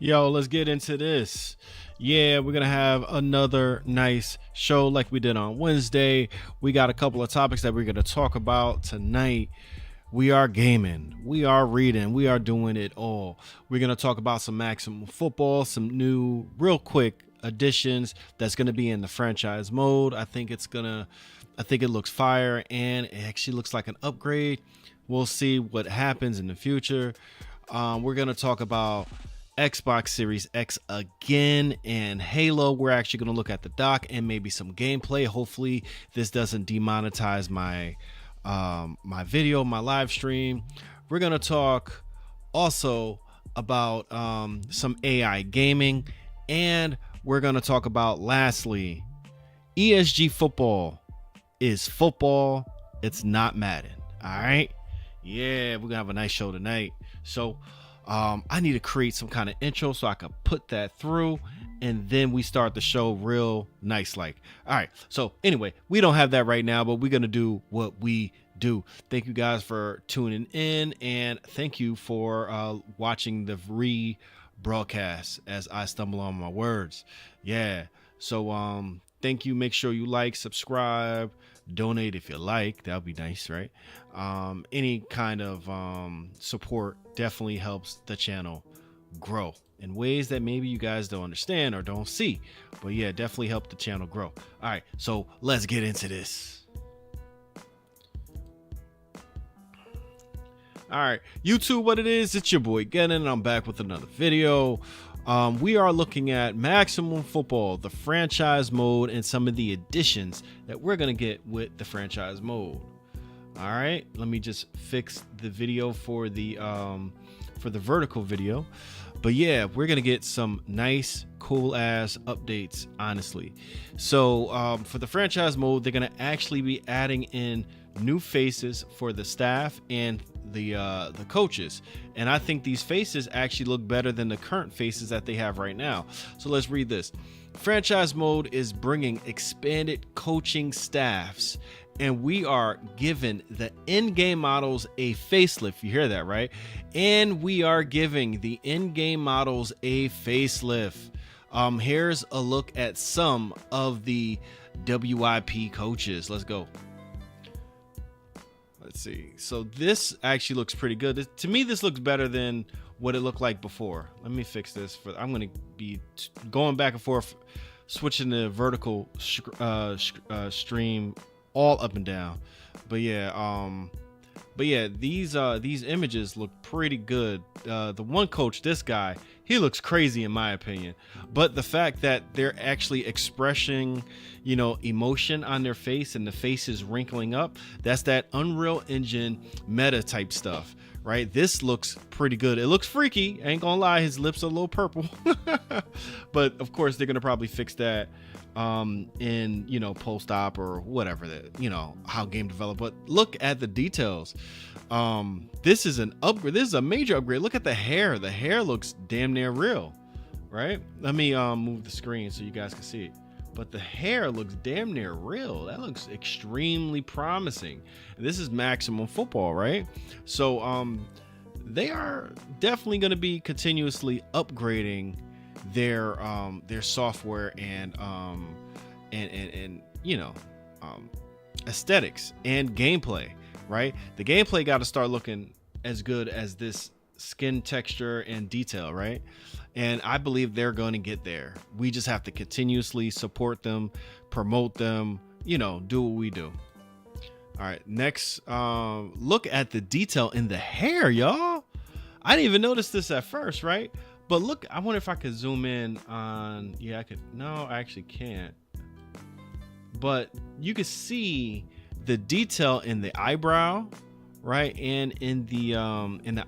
Yo, let's get into this. Yeah, we're going to have another nice show like we did on Wednesday. We got a couple of topics that we're going to talk about tonight. We are gaming, we are reading, we are doing it all. We're going to talk about some maximum football, some new, real quick additions that's going to be in the franchise mode. I think it looks fire and it actually looks like an upgrade. We'll see what happens in the future. We're going to talk about Xbox Series X again and Halo. We're actually going to look at the dock and maybe some gameplay. Hopefully this doesn't demonetize my video, my live stream. We're going to talk also about some AI gaming, and we're going to talk about, lastly, ESG football is football. It's not Madden. All right. Yeah, we're going to have a nice show tonight. So I need to create some kind of intro so I can put that through, and then we start the show real nice like. All right. So anyway, we don't have that right now, but we're going to do what we do. Thank you guys for tuning in, and thank you for watching the rebroadcast as I stumble on my words. Yeah. So thank you. Make sure you like, subscribe, donate if you like. That would be nice, right? Any kind of support definitely helps the channel grow in ways that maybe you guys don't understand or don't see, but yeah, definitely help the channel grow. All right, so let's get into this. All right, YouTube, what it is, it's your boy Gannon, and I'm back with another video. We are looking at Maximum Football, the franchise mode, and some of the additions that we're going to get with the franchise mode. All right, let me just fix the video for the vertical video. But yeah, we're going to get some nice, cool ass updates, honestly. So for the franchise mode, they're going to actually be adding in new faces for the staff and the coaches, and I think these faces actually look better than the current faces that they have right now. So let's read this. Franchise mode is bringing expanded coaching staffs, and we are giving the in-game models a facelift. You hear that, right? And we are giving the in-game models a facelift. Here's a look at some of the WIP coaches. Let's go. Let's see. So this actually looks pretty good. To me, this looks better than what it looked like before. Let me fix this. I'm going to be going back and forth, switching the vertical stream all up and down. But yeah, these images look pretty good. The one coach, this guy, he looks crazy in my opinion. But the fact that they're actually expressing, emotion on their face and the face is wrinkling up, that's that Unreal Engine meta type stuff, right? This looks pretty good. It looks freaky. I ain't gonna lie, his lips are a little purple. But of course they're gonna probably fix that in post-op or whatever, that how game develop. But look at the details. This is an upgrade. This is a major upgrade. Look at the hair. The hair looks damn near real, right? Let me move the screen so you guys can see it. But the hair looks damn near real. That looks extremely promising. And this is Maximum Football, right? So they are definitely going to be continuously upgrading their software and aesthetics and gameplay, right? The gameplay got to start looking as good as this skin texture and detail, right? And I believe they're going to get there. We just have to continuously support them, promote them, do what we do. All right, next, look at the detail in the hair, y'all. I didn't even notice this at first, right? But look, I wonder if I could zoom in on, I could. No, I actually can't. But you can see the detail in the eyebrow, right? And in the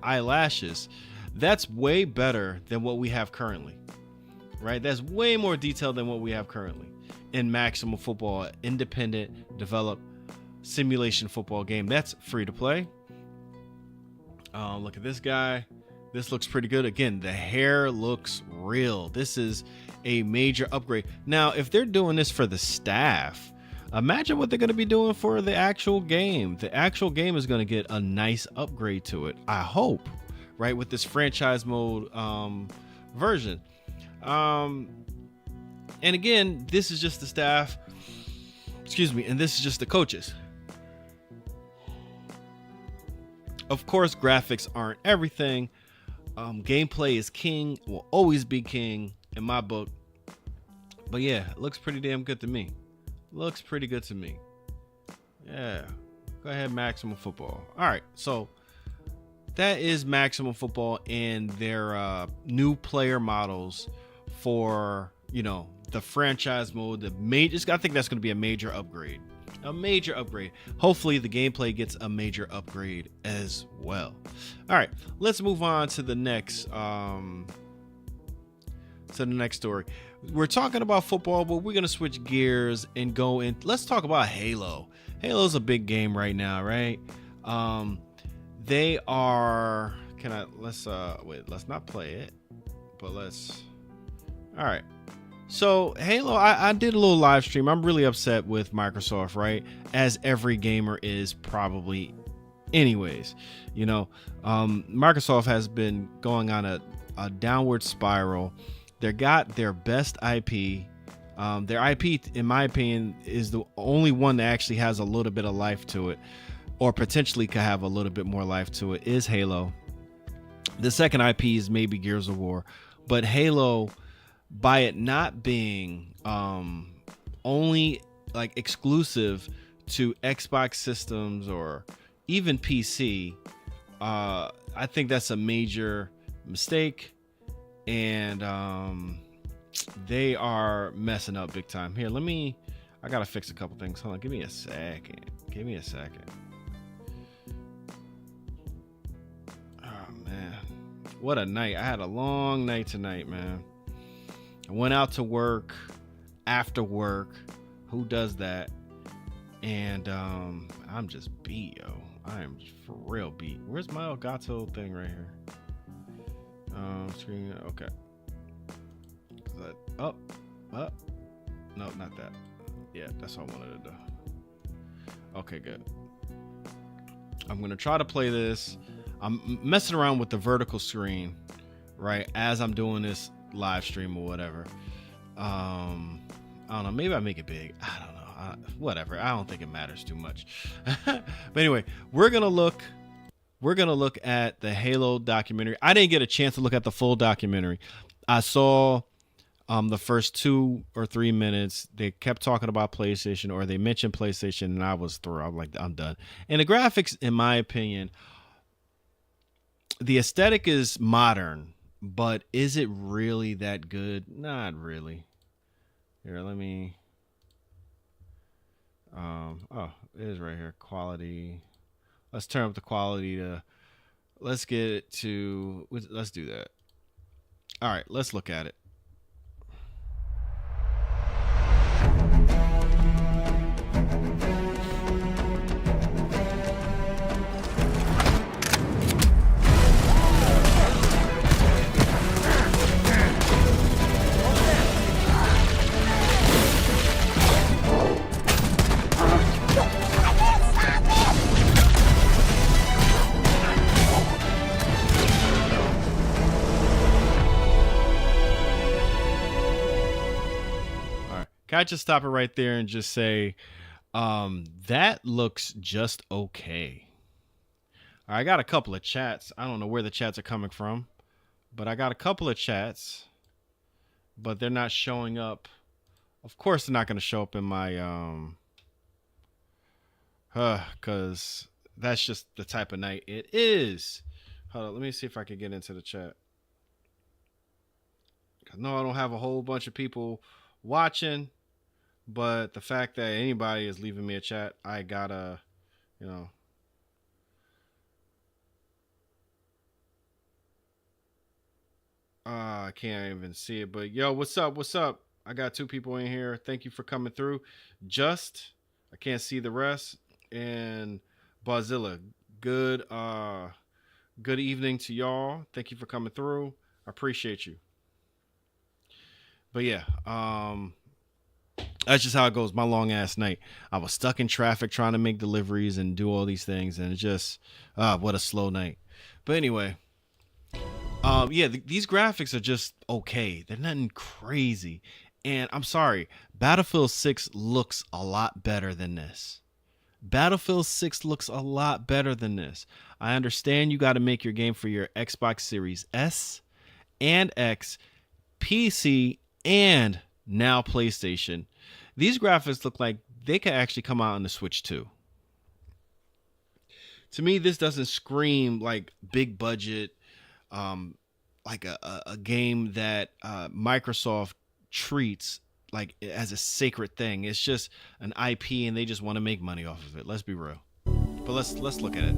eyelashes. That's way better than what we have currently, right? That's way more detailed than what we have currently in Maximum Football, independent developed simulation football game. That's free to play. Look at this guy. This looks pretty good. Again, the hair looks real. This is a major upgrade. Now, if they're doing this for the staff, imagine what they're going to be doing for the actual game. The actual game is going to get a nice upgrade to it, I hope, right? With this franchise mode version. And again, this is just the staff. Excuse me, and this is just the coaches. Of course, graphics aren't everything. Gameplay is king, will always be king in my book. But yeah, it looks pretty damn good to me. Looks pretty good to me. Yeah. Go ahead, Maximum Football. All right, so that is Maximum Football and their new player models for, the franchise mode. I think that's going to be a major upgrade. A major upgrade. Hopefully the gameplay gets a major upgrade as well. All right, let's move on to the next story. We're talking about football, but we're gonna switch gears and go in. Let's talk about Halo. Halo's a big game right now, right? They are. Let's not play it, but let's. All right. So Halo, I did a little live stream. I'm really upset with Microsoft, right? As every gamer is probably anyways. Microsoft has been going on a downward spiral. They got their best IP. Their IP, in my opinion, is the only one that actually has a little bit of life to it, or potentially could have a little bit more life to it, is Halo. The second IP is maybe Gears of War, but Halo, by it not being only like exclusive to Xbox systems or even PC, I think that's a major mistake, and they are messing up big time. Here, I gotta fix a couple things. Hold on, give me a second. Oh man, what a night. I had a long night tonight, man. I went out to work after work. Who does that? And I'm just beat, yo. I am for real beat. Where's my Elgato thing right here? Screen. Okay. No, not that. Yeah, that's all I wanted to do. Okay, good. I'm gonna try to play this. I'm messing around with the vertical screen, right, as I'm doing this live stream or whatever. I don't know, maybe I make it big. I don't know. Whatever. I don't think it matters too much. But anyway, we're gonna look at the Halo documentary. I didn't get a chance to look at the full documentary. I saw the first 2 or 3 minutes. They kept talking about PlayStation, or they mentioned PlayStation, and I was through. I'm like, I'm done. And the graphics, in my opinion, the aesthetic is modern, but is it really that good? Not really. Here, let me. It is right here. Quality. Let's turn up the quality to. Let's get it to. Let's do that. All right, let's look at it. Can I just stop it right there and just say, that looks just okay. All right, I got a couple of chats. I don't know where the chats are coming from, but I got a couple of chats, but they're not showing up. Of course, they're not going to show up in my, because that's just the type of night it is. Hold on, let me see if I can get into the chat. No, I don't have a whole bunch of people watching. But the fact that anybody is leaving me a chat, I gotta, I can't even see it. But yo, what's up? What's up? I got 2 people in here. Thank you for coming through. I can't see the rest. And Bozilla, good evening to y'all. Thank you for coming through. I appreciate you. But yeah, that's just how it goes. My long ass night. I was stuck in traffic trying to make deliveries and do all these things, and it just, what a slow night. But anyway, Yeah, these graphics are just okay. They're nothing crazy. And I'm sorry, Battlefield 6 looks a lot better than this. Battlefield 6 looks a lot better than this. I understand you got to make your game for your Xbox Series S and X, PC, and now PlayStation. These graphics look like they could actually come out on the Switch too. To me, this doesn't scream like big budget, like a game that Microsoft treats like as a sacred thing. It's just an IP, and they just want to make money off of it. Let's be real. But let's look at it.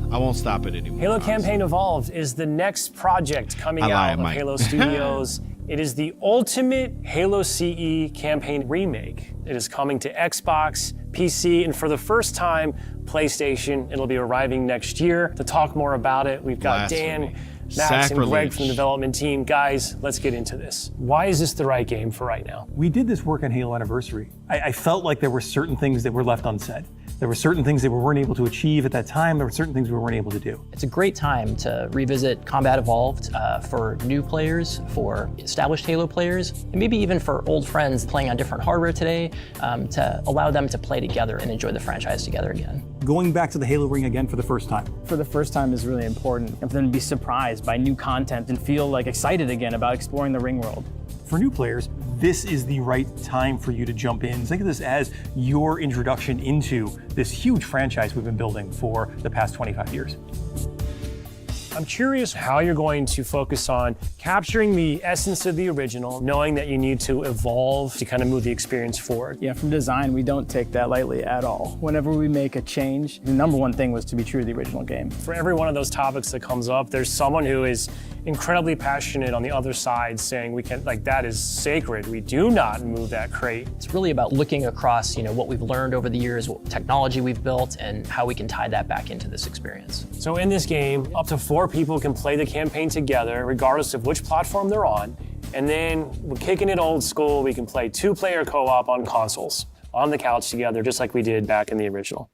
I won't stop it anymore. Halo Campaign Evolved is the next project coming out of Halo Studios. It is the ultimate Halo CE campaign remake. It is coming to Xbox, PC, and for the first time, PlayStation. It'll be arriving next year. To talk more about it, we've got Dan, Max, and Greg from the development team. Guys, let's get into this. Why is this the right game for right now? We did this work on Halo Anniversary. I felt like there were certain things that were left unsaid. There were certain things that we weren't able to achieve at that time. There were certain things we weren't able to do. It's a great time to revisit Combat Evolved for new players, for established Halo players, and maybe even for old friends playing on different hardware today, to allow them to play together and enjoy the franchise together again. Going back to the Halo ring again for the first time. For the first time is really important, and for them to be surprised by new content and feel like excited again about exploring the ring world. For new players, this is the right time for you to jump in. Think of this as your introduction into this huge franchise we've been building for the past 25 years. I'm curious how you're going to focus on capturing the essence of the original, knowing that you need to evolve to kind of move the experience forward. Yeah, from design, we don't take that lightly at all. Whenever we make a change, the number one thing was to be true to the original game. For every one of those topics that comes up, there's someone who is incredibly passionate on the other side saying we can, like, that is sacred. We do not move that crate. It's really about looking across, what we've learned over the years, what technology we've built, and how we can tie that back into this experience. So in this game, up to 4 people can play the campaign together, regardless of which platform they're on. And then we're kicking it old school. We can play 2-player co-op on consoles, on the couch together, just like we did back in the original.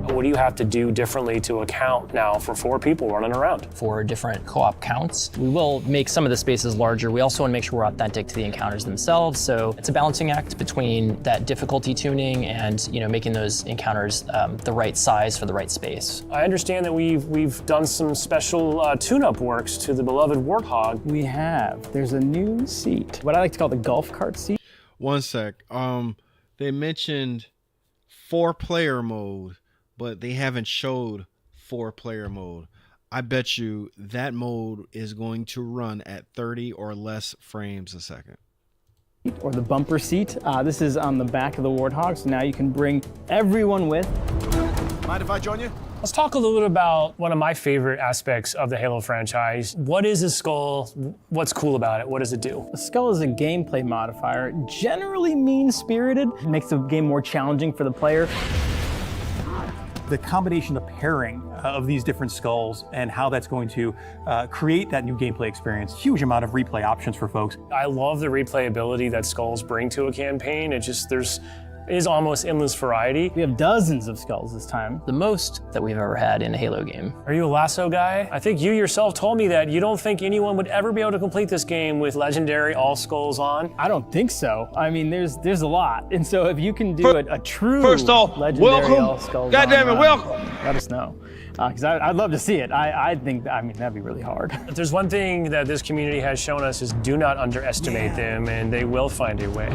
What do you have to do differently to account now for 4 people running around? For different co-op counts, we will make some of the spaces larger. We also want to make sure we're authentic to the encounters themselves. So it's a balancing act between that difficulty tuning and making those encounters the right size for the right space. I understand that we've done some special tune-up works to the beloved Warthog. We have. There's a new seat, what I like to call the golf cart seat. One sec. They mentioned 4-player mode, but they haven't showed 4-player mode. I bet you that mode is going to run at 30 or less frames a second. Or the bumper seat. This is on the back of the Warthog, so now you can bring everyone with. Mind if I join you? Let's talk a little bit about one of my favorite aspects of the Halo franchise. What is a skull? What's cool about it? What does it do? A skull is a gameplay modifier, generally mean-spirited. It makes the game more challenging for the player. The combination, the pairing of these different skulls and how that's going to create that new gameplay experience. Huge amount of replay options for folks. I love the replayability that skulls bring to a campaign. It is almost endless variety. We have dozens of skulls this time. The most that we've ever had in a Halo game. Are you a lasso guy? I think you yourself told me that you don't think anyone would ever be able to complete this game with legendary all skulls on. I don't think so. I mean, there's a lot. And so if you can do a true First off, legendary all skulls God damn it, welcome. Let us know. Because I'd love to see it. I think, that'd be really hard. If there's one thing that this community has shown us is do not underestimate them, and they will find a way.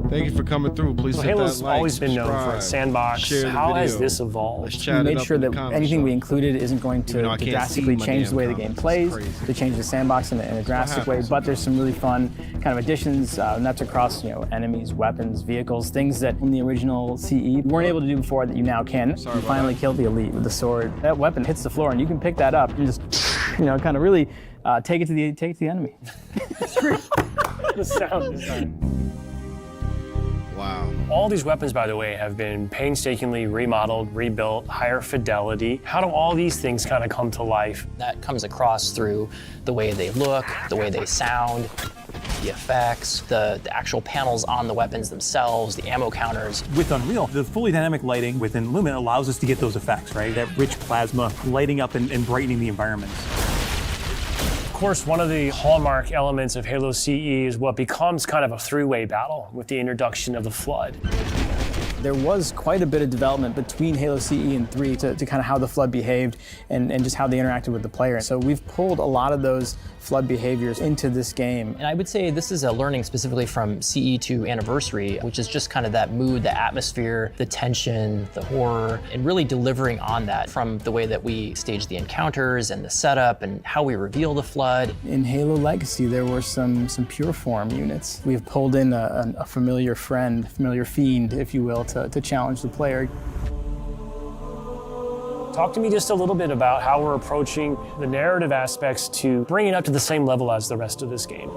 Thank you for coming through. Please hit Halo's that like, always been known for its sandbox. share the How has video. this evolved? Let's We chat it made up sure in the that comments, anything we y'all. included isn't going Even though I to can't drastically see my change the way the damn game comments. plays, It's crazy. to change the sandbox in a drastic way. happens. But there's some really fun kind of additions, and that's across enemies, weapons, vehicles, things that in the original CE you weren't able to do before that you now can. You about finally that. killed the elite with the sword. That weapon hits the floor, and you can pick that up and just kind of really take it to the enemy. The sound design. Wow. All these weapons, by the way, have been painstakingly remodeled, rebuilt, higher fidelity. How do all these things kind of come to life? That comes across through the way they look, the way they sound, the effects, the actual panels on the weapons themselves, the ammo counters. With Unreal, the fully dynamic lighting within Lumen allows us to get those effects, right? That rich plasma lighting up and brightening the environments. course, one of the hallmark elements of Halo CE is what becomes kind of a three-way battle with the introduction of the Flood. There was quite a bit of development between Halo CE and 3 to kind of how the Flood behaved and just how they interacted with the player. So we've pulled a lot of those Flood behaviors into this game. And I would say this is a learning specifically from CE to Anniversary, which is just kind of that mood, the atmosphere, the tension, the horror, and really delivering on that from the way that we stage the encounters and the setup and how we reveal the Flood. In Halo Legacy, there were some pure form units. We've pulled in a familiar friend, familiar fiend, if you will, to challenge the player. Talk to me just a little bit about how we're approaching the narrative aspects to bring it up to the same level as the rest of this game.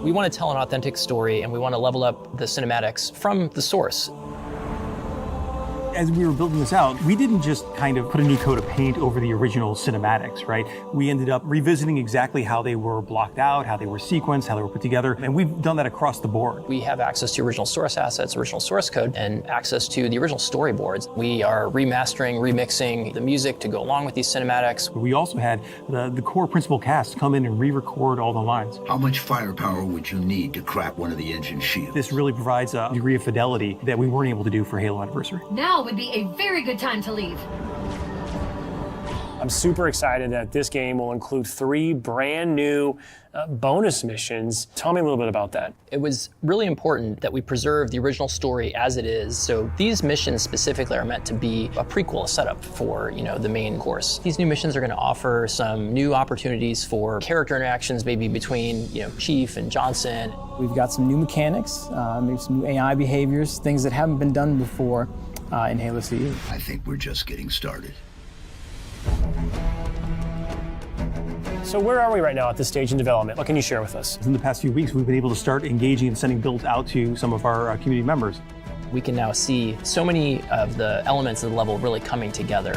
We want to tell an authentic story and we want to level up the cinematics from the source. As we were building this out, we didn't just kind of put a new coat of paint over the original cinematics, right? We ended up revisiting exactly how they were blocked out, how they were sequenced, how they were put together, and we've done that across the board. We have access to original source assets, original source code, and access to the original storyboards. We are remastering, remixing the music to go along with these cinematics. We also had the core principal cast come in and re-record all the lines. How much firepower would you need to crack one of the engine shields? This really provides a degree of fidelity that we weren't able to do for Halo Anniversary. Now would be a very good time to leave. I'm super excited that this game will include 3 brand new bonus missions. Tell me a little bit about that. It was really important that we preserve the original story as it is. So these missions specifically are meant to be a prequel, a setup for, the main course. These new missions are going to offer some new opportunities for character interactions, maybe between, Chief and Johnson. We've got some new mechanics, maybe some new AI behaviors, things that haven't been done before in Halo CE. I think we're just getting started. So where are we right now at this stage in development? What can you share with us? In the past few weeks, we've been able to start engaging and sending builds out to some of our community members. We can now see so many of the elements of the level really coming together.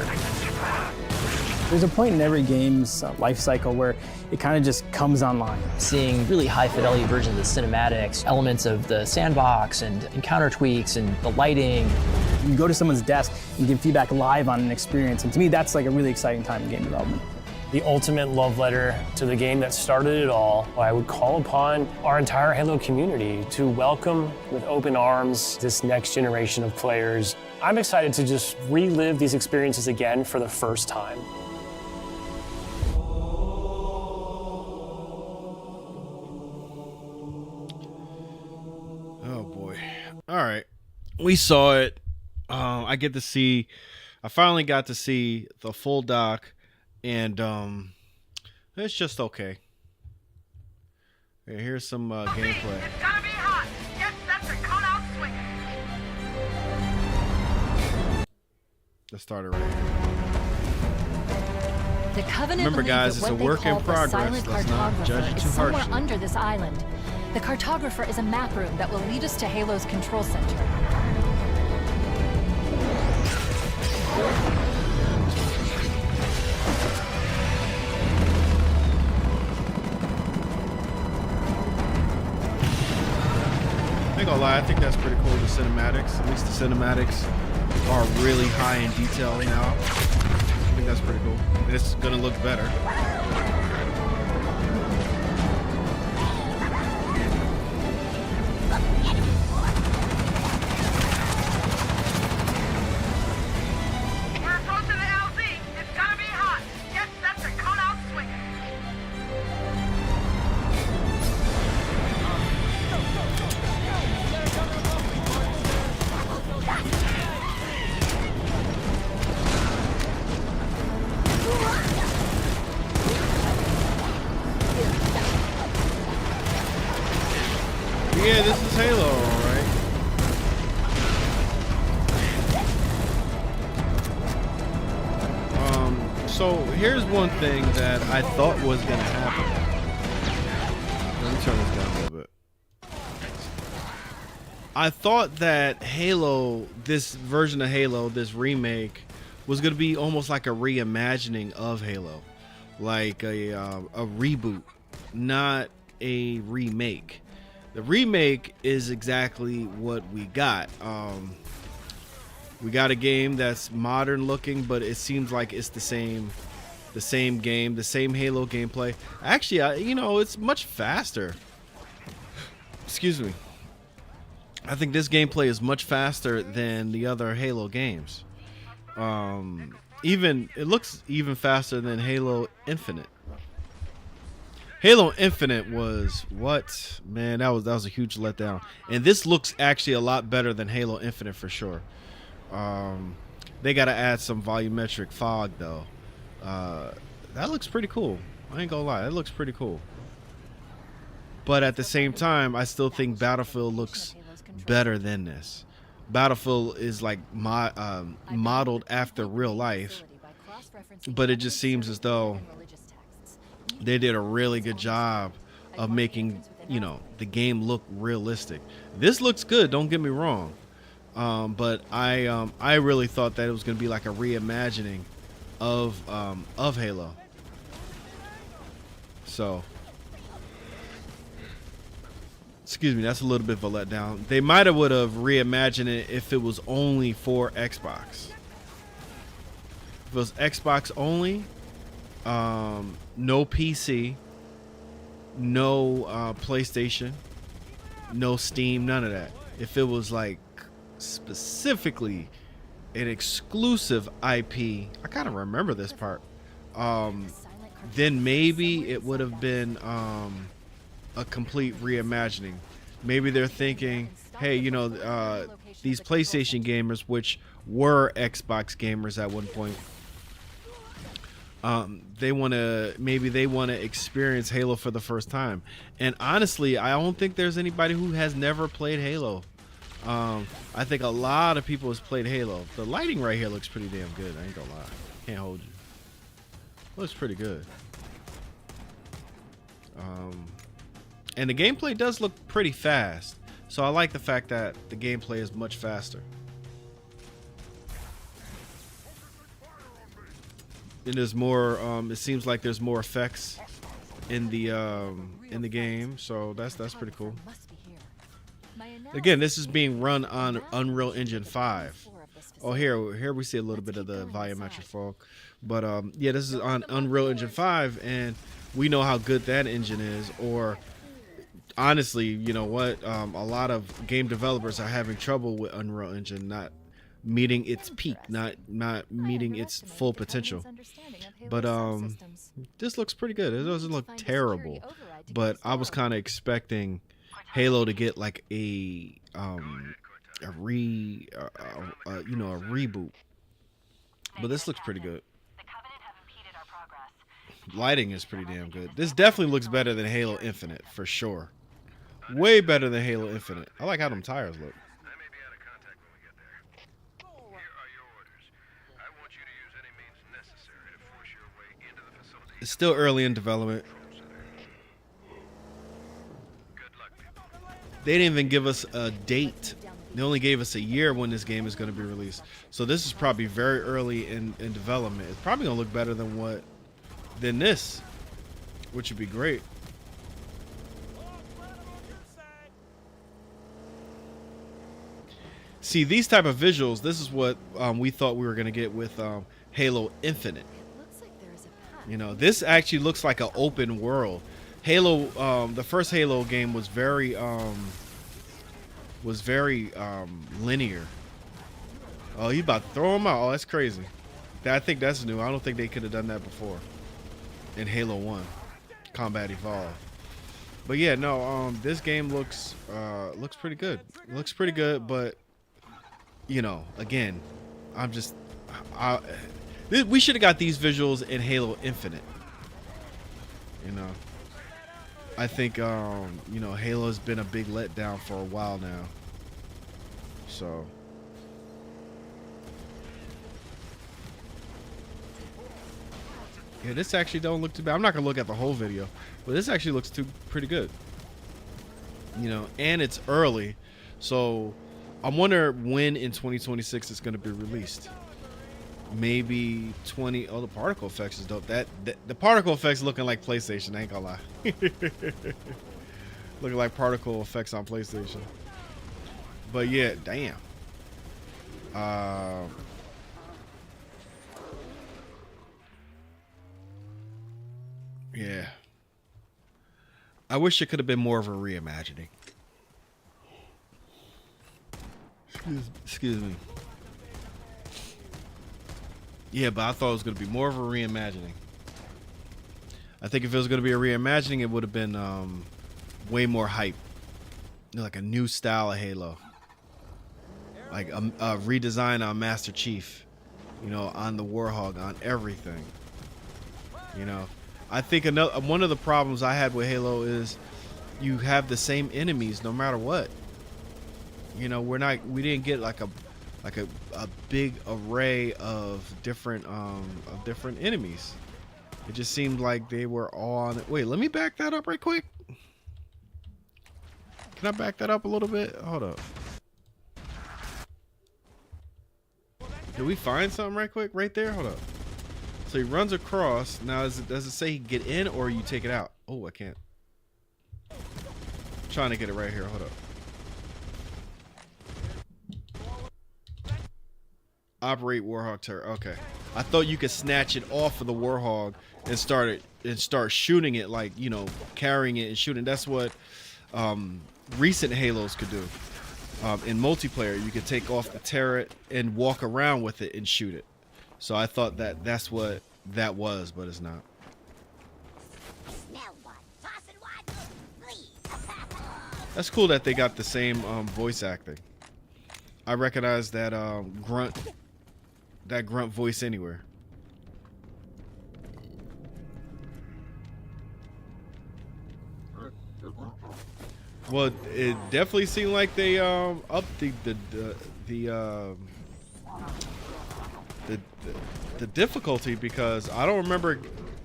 There's a point in every game's life cycle where it kind of just comes online. Seeing really high fidelity versions of the cinematics, elements of the sandbox and encounter tweaks and the lighting. You can go to someone's desk and give feedback live on an experience, and to me that's like a really exciting time in game development. The ultimate love letter to the game that started it all. I would call upon our entire Halo community to welcome with open arms this next generation of players. I'm excited to just relive these experiences again for the first time. Oh boy. All right. We saw it. I finally got to see the full doc, and it's just okay. Okay, here's some gameplay. It's gonna be hot. Get set to cut out swinging. Let's start it right here. The Covenant Remember, believes guys, that it's a what they work in call the progress. silent Let's not judge cartographer it is too somewhere harshly. under this island. The cartographer is a map room that will lead us to Halo's control center. I ain't gonna lie, I think that's pretty cool, the cinematics. At least the cinematics are really high in detail now. I think that's pretty cool. And it's gonna look better. We're approaching the LZ. It's gonna be hot. Get set to cut out swinging. Yeah, this is Halo, alright. So here's one thing that I thought was gonna happen. Let me turn this down a little bit. I thought that Halo, this version of Halo, this remake, was gonna be almost like a reimagining of Halo, like a reboot, not a remake. The remake is exactly what we got. We got a game that's modern looking, but it seems like it's the same the same game, the same Halo gameplay. Actually, you know, it's much faster. Excuse me. I think this gameplay is much faster than the other Halo games. Even it looks even faster than Halo Infinite. Halo Infinite was what, man, that was a huge letdown. And this looks actually a lot better than Halo Infinite for sure. They got to add some volumetric fog though. That looks pretty cool. I ain't gonna lie, that looks pretty cool. But at the same time, I still think Battlefield looks better than this. Battlefield is like modeled after real life, but it just seems as though they did a really good job of making, you know, the game look realistic. This looks good, don't get me wrong, but I really thought that it was going to be like a reimagining of Halo. So, excuse me, that's a little bit of a letdown. They might have would have reimagined it if it was only for Xbox. If it was Xbox only, no PC, no PlayStation, no Steam, none of that. If it was like specifically an exclusive IP, I kind of remember this part. Then maybe it would have been a complete reimagining. Maybe they're thinking, hey, you know, these PlayStation gamers, which were Xbox gamers at one point, they want to experience Halo for the first time. And honestly, I don't think there's anybody who has never played Halo. I think a lot of people has played Halo. The lighting right here looks pretty damn good. I ain't gonna lie, can't hold you. Looks pretty good. And the gameplay does look pretty fast, so I like the fact that the gameplay is much faster. And there's more. It seems like there's more effects in the game, so that's pretty cool. Again, this is being run on Unreal Engine 5. Oh, here we see a little bit of the volumetric fog, but yeah, this is on Unreal Engine 5, and we know how good that engine is. Or honestly, you know what? A lot of game developers are having trouble with Unreal Engine not meeting its peak, not meeting its full potential. But this looks pretty good. It doesn't look terrible, but I was kind of expecting Halo to get like a reboot. But this looks pretty good. Lighting is pretty damn good. This definitely looks better than Halo Infinite for sure. Way better than Halo Infinite. I like how them tires look. It's still early in development. They didn't even give us a date. They only gave us a year when this game is going to be released. So this is probably very early in development. It's probably going to look better than this, which would be great. See, these type of visuals, this is what we thought we were going to get with Halo Infinite. You know, this actually looks like an open world. Halo, the first Halo game was very linear. Oh, you about to throw him out? Oh, that's crazy. I think that's new. I don't think they could have done that before in Halo 1 Combat Evolved. But yeah, no, this game looks pretty good. It looks pretty good, but you know, again, we should have got these visuals in Halo Infinite. You know, I think you know, Halo's been a big letdown for a while now. So yeah, this actually don't look too bad. I'm not gonna look at the whole video, but this actually looks pretty good. You know, and it's early, so I wonder when in 2026 it's gonna be released. Maybe 20. Oh, the particle effects is dope. The particle effects looking like PlayStation. I ain't gonna lie. Looking like particle effects on PlayStation. But yeah, damn. Yeah. I wish it could have been more of a reimagining. Excuse me. Yeah, but I thought it was going to be more of a reimagining. I think if it was going to be a reimagining, it would have been way more hype. You know, like a new style of Halo. Like a redesign on Master Chief. You know, on the Warhog, on everything. You know, I think one of the problems I had with Halo is you have the same enemies no matter what. You know, we didn't get like a big array of different enemies. It just seemed like they were all on it. Wait, let me back that up right quick. Can I back that up a little bit? Hold up. Did we find something right quick? Right there? Hold up. So he runs across. Now, does it say he get in or you take it out? Oh, I can't. I'm trying to get it right here. Hold up. Operate Warhog turret. Okay. I thought you could snatch it off of the Warhog and start shooting it, like, you know, carrying it and shooting. That's what recent Halos could do. In multiplayer, you could take off the turret and walk around with it and shoot it. So I thought that's what that was, but it's not. That's cool that they got the same voice acting. I recognize that grunt voice anywhere. Well, it definitely seemed like they upped the difficulty, because I don't remember.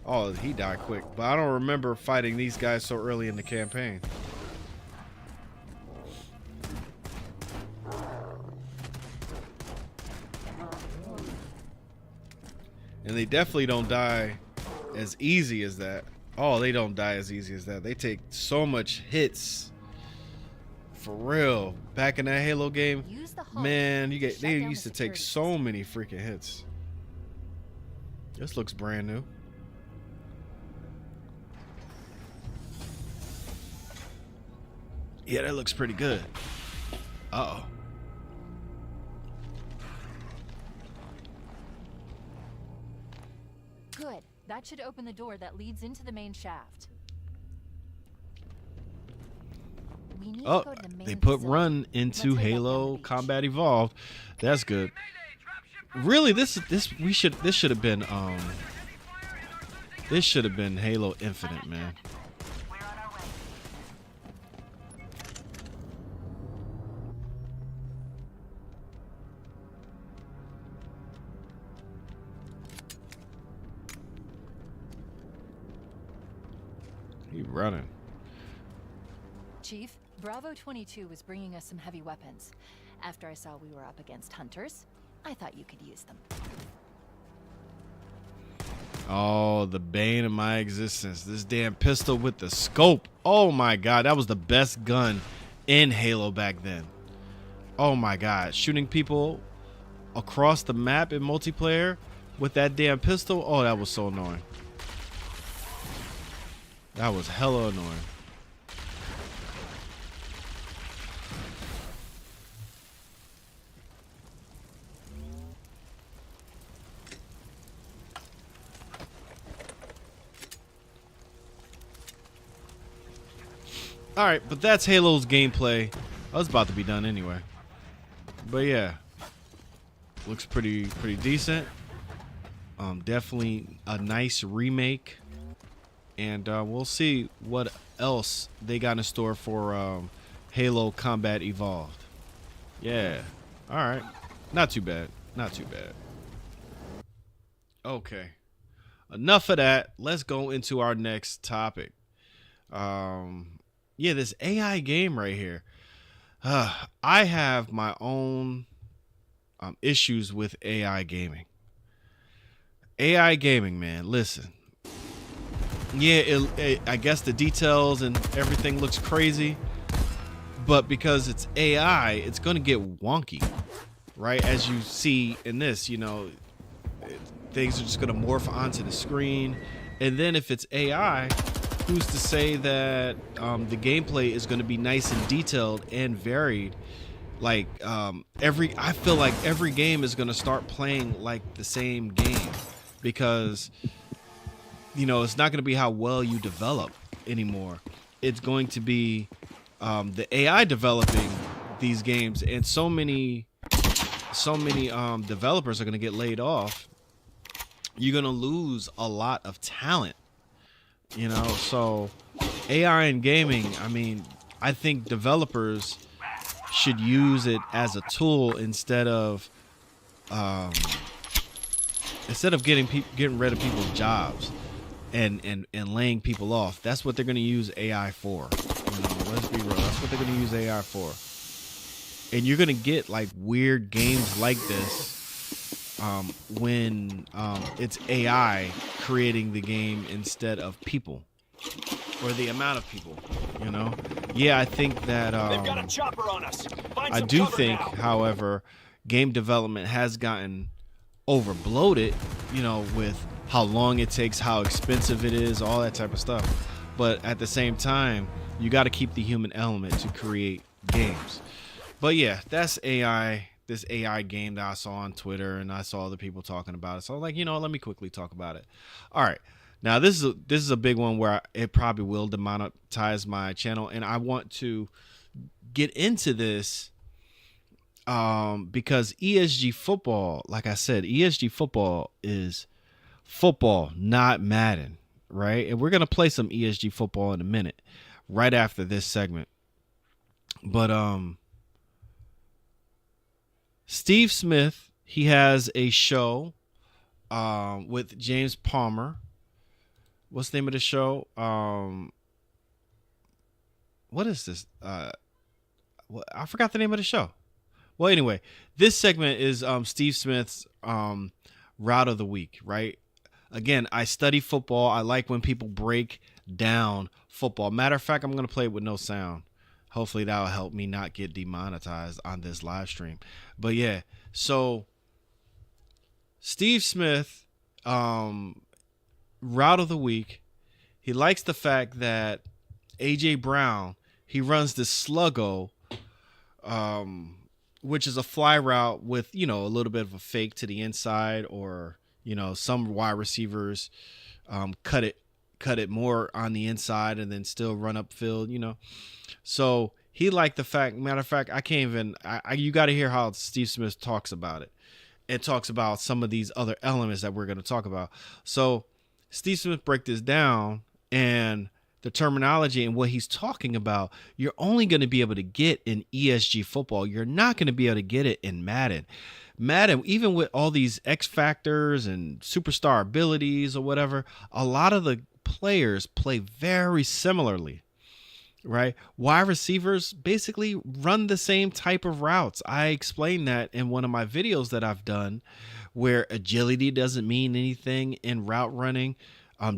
Oh, he died quick, but I don't remember fighting these guys so early in the campaign. And they definitely don't die as easy as that. Oh, they don't die as easy as that. They take so much hits. For real. Back in that Halo game, man, they used to take so many freaking hits. This looks brand new. Yeah, that looks pretty good. Uh-oh. Good. That should open the door that leads into the main shaft. We need to go to the main they put facility. run into Halo Combat Evolved. That's good. Really, this should have been Halo Infinite, man. He running. Chief, Bravo 22 was bringing us some heavy weapons. After I saw we were up against hunters, I thought you could use them. Oh, the bane of my existence. This damn pistol with the scope. Oh my god, that was the best gun in Halo back then. Oh my god, shooting people across the map in multiplayer with that damn pistol. Oh, that was so annoying. That was hella annoying. All right, but that's Halo's gameplay. I was about to be done anyway. But yeah, looks pretty decent. Definitely a nice remake. And we'll see what else they got in store for Halo Combat Evolved. Yeah. All right. Not too bad. Not too bad. Okay. Enough of that. Let's go into our next topic. Yeah, this AI game right here. I have my own issues with AI gaming. AI gaming, man. Listen. Yeah, I guess the details and everything looks crazy, but because it's AI, it's going to get wonky, right? As you see in this, you know, things are just going to morph onto the screen And then if it's AI, who's to say that the gameplay is going to be nice and detailed and varied? Like I feel like every game is going to start playing like the same game, because it's not going to be how well you develop anymore. It's going to be the AI developing these games, and so many developers are going to get laid off. You're going to lose a lot of talent, so AI in gaming, I mean, I think developers should use it as a tool instead of getting rid of people's jobs and laying people off. That's what they're going to use AI for. Let's be real. That's what they're going to use AI for. And you're going to get like weird games like this when it's AI creating the game instead of people, or the amount of people. Yeah, I think that They've got a chopper on us. I do think, however, game development has gotten over bloated, with how long it takes, how expensive it is, all that type of stuff. But at the same time, you got to keep the human element to create games. But yeah, that's AI. This AI game that I saw on Twitter, and I saw other people talking about it. So I was like, let me quickly talk about it. All right. Now this is a big one where it probably will demonetize my channel, and I want to get into this because ESG football, like I said, ESG football is football, not Madden, right? And we're gonna play some ESG football in a minute, right after this segment. But Steve Smith, he has a show with James Palmer. What's the name of the show? What is this? I forgot the name of the show. Well, anyway, this segment is Steve Smith's route of the week, right? Again, I study football. I like when people break down football. Matter of fact, I'm going to play it with no sound. Hopefully that will help me not get demonetized on this live stream. But yeah, so Steve Smith, route of the week, he likes the fact that AJ Brown, he runs this sluggo, which is a fly route with a little bit of a fake to the inside, or some wide receivers cut it more on the inside and then still run upfield. So he liked the fact. Matter of fact, I can't even. You got to hear how Steve Smith talks about it. It talks about some of these other elements that we're going to talk about. So Steve Smith break this down, and the terminology and what he's talking about, you're only going to be able to get in ESG football. You're not going to be able to get it in Madden. Madden, even with all these X factors and superstar abilities or whatever, a lot of the players play very similarly, right? Wide receivers basically run the same type of routes. I explained that in one of my videos that I've done, where agility doesn't mean anything in route running.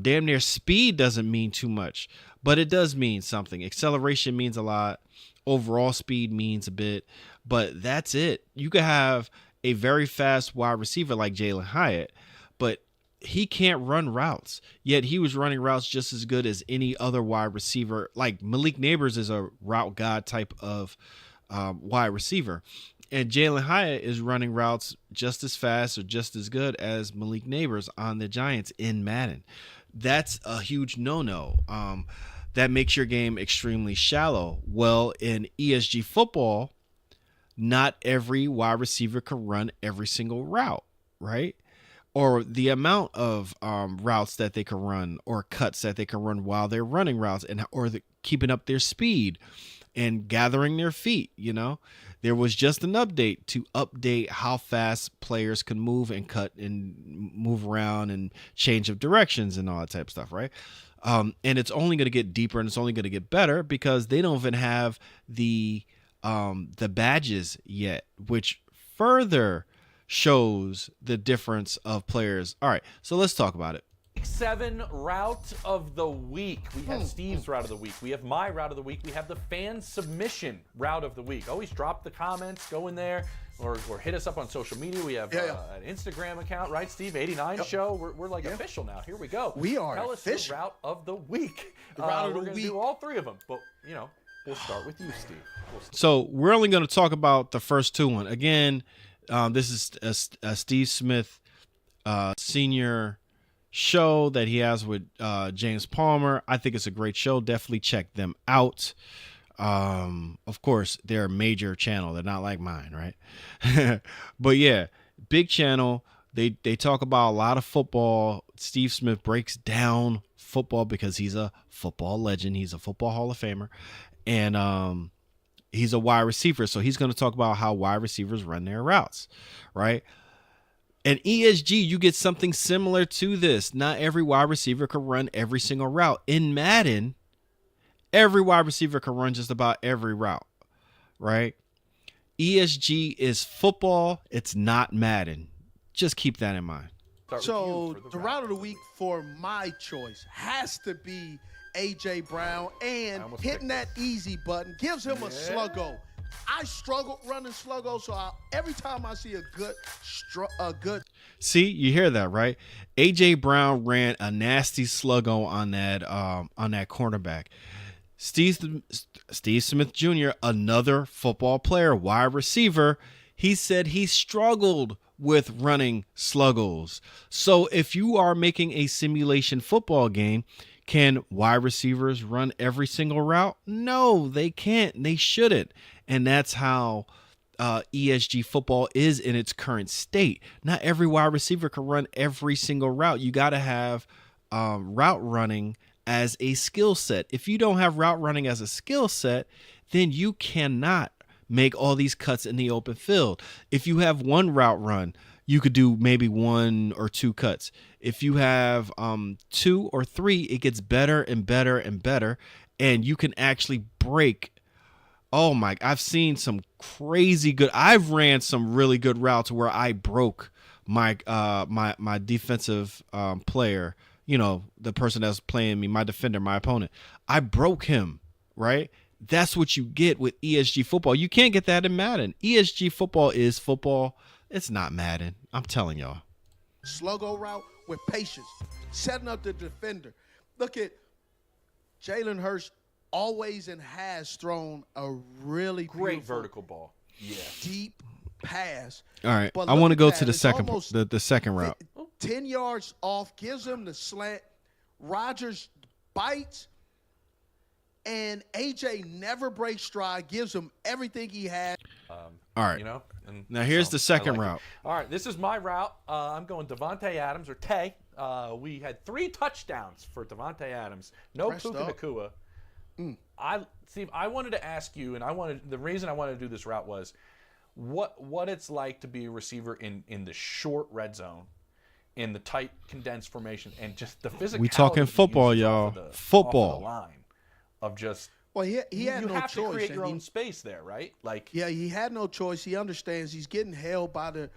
Damn near speed doesn't mean too much, but it does mean something. Acceleration means a lot. Overall speed means a bit, but that's it. You could have a very fast wide receiver like Jalen Hyatt, but he can't run routes, yet he was running routes just as good as any other wide receiver. Like Malik Neighbors is a route god type of wide receiver, and Jalen Hyatt is running routes just as fast or just as good as Malik Neighbors on the Giants in Madden. That's a huge no-no. That makes your game extremely shallow. Well, in ESG football, not every wide receiver can run every single route, right? Or the amount of routes that they can run, or cuts that they can run while they're running routes, or keeping up their speed and gathering their feet. There was just an update to update how fast players can move and cut and move around and change of directions and all that type of stuff, right? And it's only going to get deeper, and it's only going to get better because they don't even have the badges yet, which further shows the difference of players. All right, so let's talk about it. 7 route of the week. We have Steve's route of the week. We have my route of the week. We have the fan submission route of the week. Always drop the comments, go in there, or hit us up on social media. We have an Instagram account, right, Steve? 89 Show. We're like official now. Here we go. We are Tell official. us your route of the week. The route of the we're gonna week. do all three of them, but we'll start with you, Steve. So we're only going to talk about the first two. Again, this is a Steve Smith senior show that he has with James Palmer. I think it's a great show. Definitely check them out. Of course, they're a major channel. They're not like mine, right? But yeah, big channel. They talk about a lot of football. Steve Smith breaks down football because he's a football legend. He's a football Hall of Famer. And he's a wide receiver. So he's going to talk about how wide receivers run their routes, right? And ESG, you get something similar to this. Not every wide receiver can run every single route. In Madden, every wide receiver can run just about every route, right? ESG is football. It's not Madden. Just keep that in mind. So the route of the week for my choice has to be A.J. Brown, and hitting that easy button gives him a sluggo. I struggled running sluggo, so every time I see a good See, you hear that, right? A.J. Brown ran a nasty sluggo on that cornerback. Steve Smith Jr., another football player, wide receiver, he said he struggled with running sluggos. So if you are making a simulation football game, can wide receivers run every single route? No, they can't. They shouldn't. And that's how ESG football is in its current state. Not every wide receiver can run every single route. You got to have route running as a skill set. If you don't have route running as a skill set, then you cannot make all these cuts in the open field. If you have one route run, you could do maybe one or two cuts. If you have 2 or 3, it gets better and better and better, and you can actually break. Oh my, I've seen some crazy good. I've ran some really good routes where I broke my my defensive player, the person that's playing me, my defender, my opponent. I broke him, right? That's what you get with ESG football. You can't get that in Madden. ESG football is football. It's not Madden. I'm telling y'all. sluggo route with patience, setting up the defender. Look at Jalen Hurts always and has thrown a really great vertical ball. Yeah. Deep pass. All right. I want to go to the second route. 10 yards off, gives him the slant. Rodgers bites, and AJ never breaks stride, gives him everything he had. All right. Now here's the second route. All right, this is my route. I'm going Devontae Adams or Tay. We had 3 touchdowns for Devontae Adams. No Puka Nacua. Steve, I wanted to ask you, and the reason I wanted to do this route was what it's like to be a receiver in the short red zone, in the tight condensed formation, and just the physicality. We talking football, y'all. Football. Off the line of just. Well, he had no choice. You have to create your own space there, right? Yeah, he had no choice. He understands he's getting held by the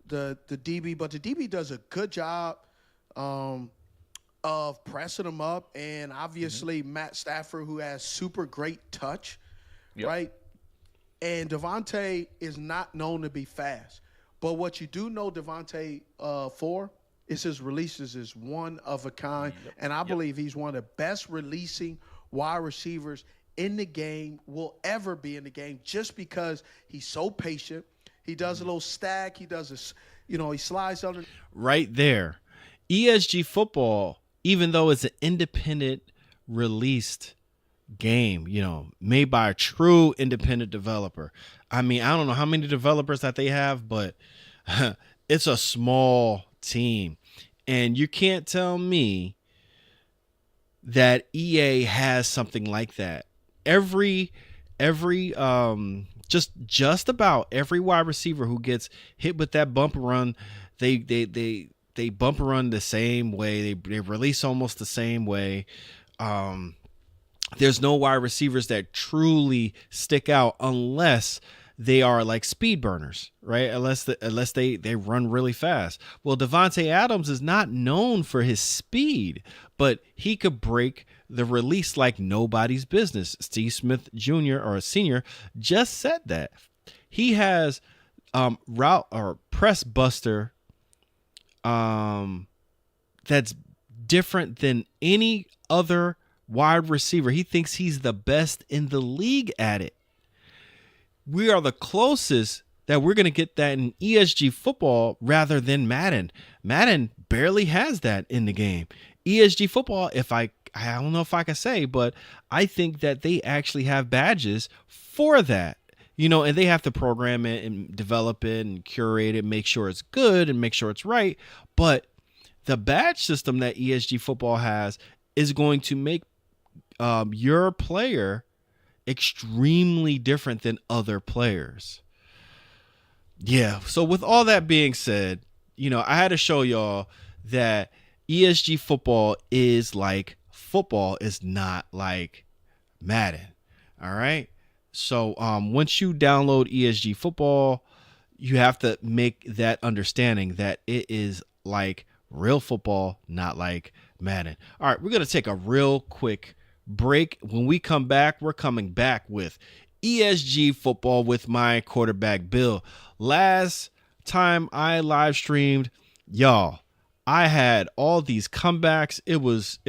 DB, but the DB does a good job of pressing him up, and obviously Matt Stafford, who has super great touch, right? And Devontae is not known to be fast, but what you do know Devontae for is his releases is one of a kind, and I believe he's one of the best releasing wide receivers in the game, will ever be in the game, just because he's so patient. He does a little stack. He does this, he slides under. Right there. ESG football, even though it's an independent released game, made by a true independent developer. I mean, I don't know how many developers that they have, but it's a small team. And you can't tell me that EA has something like that. Just about every wide receiver who gets hit with that bumper run, they bumper run the same way. They release almost the same way. There's no wide receivers that truly stick out unless they are like speed burners, right? Unless they run really fast. Well, Devontae Adams is not known for his speed, but he could break the release like nobody's business. Steve Smith Jr. or a senior just said that. He has route or press buster that's different than any other wide receiver. He thinks he's the best in the league at it. We are the closest that we're going to get that in ESG football rather than Madden. Madden barely has that in the game. ESG football, I don't know if I can say, but I think that they actually have badges for that. And they have to program it and develop it and curate it, make sure it's good and make sure it's right. But the badge system that ESG football has is going to make your player extremely different than other players. Yeah. So with all that being said, I had to show y'all that ESG football is not like Madden. All right. So once you download ESG football, you have to make that understanding that it is like real football, not like Madden. All right, we're going to take a real quick break. When we come back, we're coming back with ESG football with my quarterback, Bill. Last time I live streamed, y'all, I had all these comebacks. It was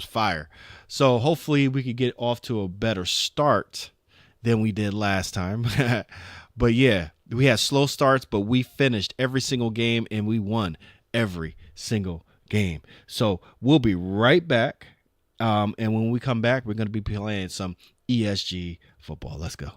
fire. So hopefully we could get off to a better start than we did last time. But yeah, we had slow starts, but we finished every single game and we won every single game. So we'll be right back. And when we come back, we're going to be playing some ESG football. Let's go.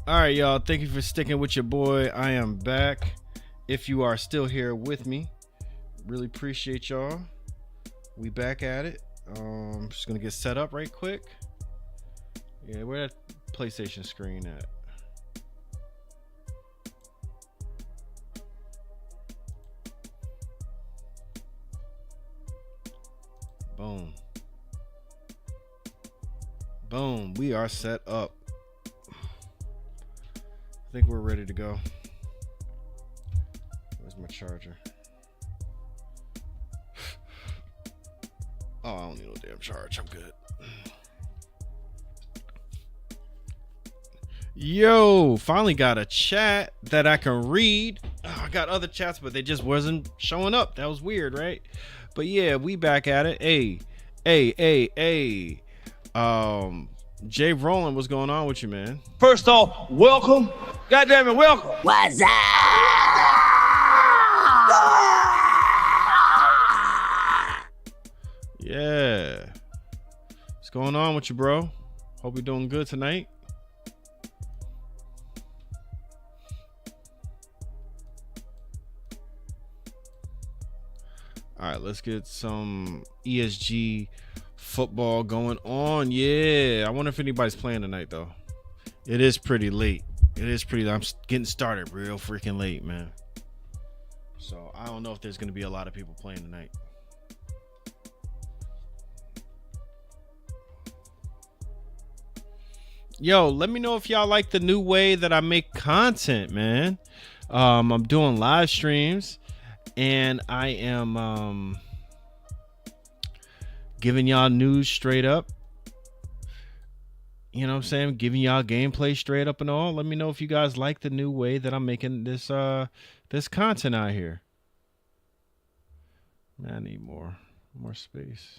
All right, y'all. Thank you for sticking with your boy. I am back. If you are still here with me, really appreciate y'all. We back at it. Just gonna get set up right quick. Yeah, where that PlayStation screen at? Boom. Boom. We are set up. I think we're ready to go. Where's my charger? Oh, I don't need no damn charge. I'm good. Yo, finally got a chat that I can read. Oh, I got other chats, but they just wasn't showing up. That was weird, right? But yeah, we back at it. Hey. Jay Roland, what's going on with you, man? First off, welcome. Goddamn it, welcome. What's up? Yeah. What's going on with you, bro? Hope you're doing good tonight. All right, let's get some ESG football going on. Yeah, I wonder if anybody's playing tonight, though. It is pretty late. I'm getting started real freaking late, man. So I don't know if there's going to be a lot of people playing tonight. Yo, let me know if y'all like the new way that I make content, man. I'm doing live streams, and I am giving y'all news straight up. You know what I'm saying? Giving y'all gameplay straight up and all. Let me know if you guys like the new way that I'm making this this content out here. Man, I need more space.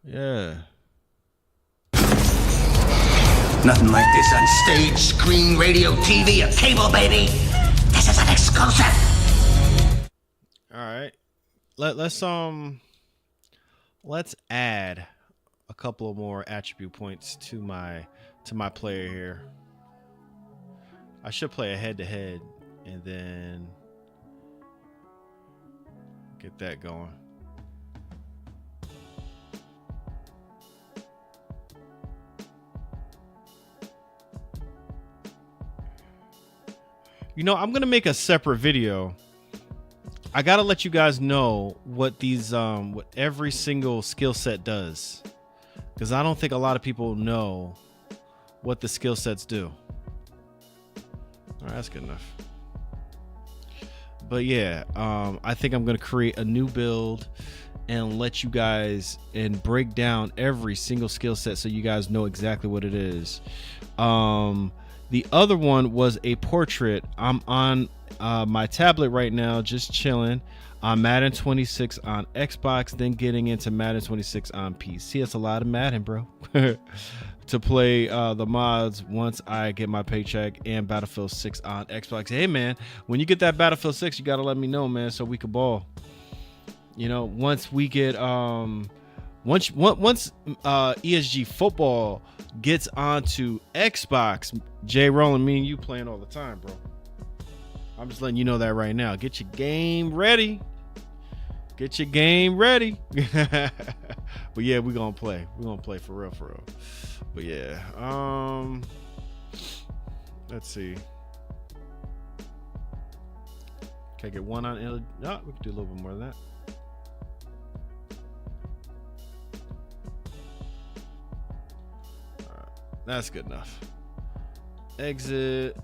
Yeah. Nothing like this on stage, screen, radio, TV, or cable, baby. This is an exclusive. All right. Let's add a couple of more attribute points to my player here. I should play a head-to-head and then get that going. You know, I'm gonna make a separate video. I gotta let you guys know what these what every single skill set does, because I don't think a lot of people know what the skill sets do. All right, that's good enough. But yeah, I think I'm gonna create a new build and let you guys and break down every single skill set so you guys know exactly what it is. The other one was a portrait. I'm on my tablet right now, just chilling on Madden 26 on Xbox, then getting into Madden 26 on PC. It's a lot of Madden, bro. To play the mods once I get my paycheck, and Battlefield 6 on Xbox. Hey man, when you get that Battlefield 6, you gotta let me know, man, so we can ball. You know, once we get once ESG football gets onto Xbox, Jay Roland, me and you playing all the time, bro. I'm just letting you know that right now. Get your game ready. Get your game ready. But yeah, we're gonna play. We're gonna play for real. But yeah, let's see. Can I get one on? No, we can do a little bit more than that. All right, that's good enough. Exit.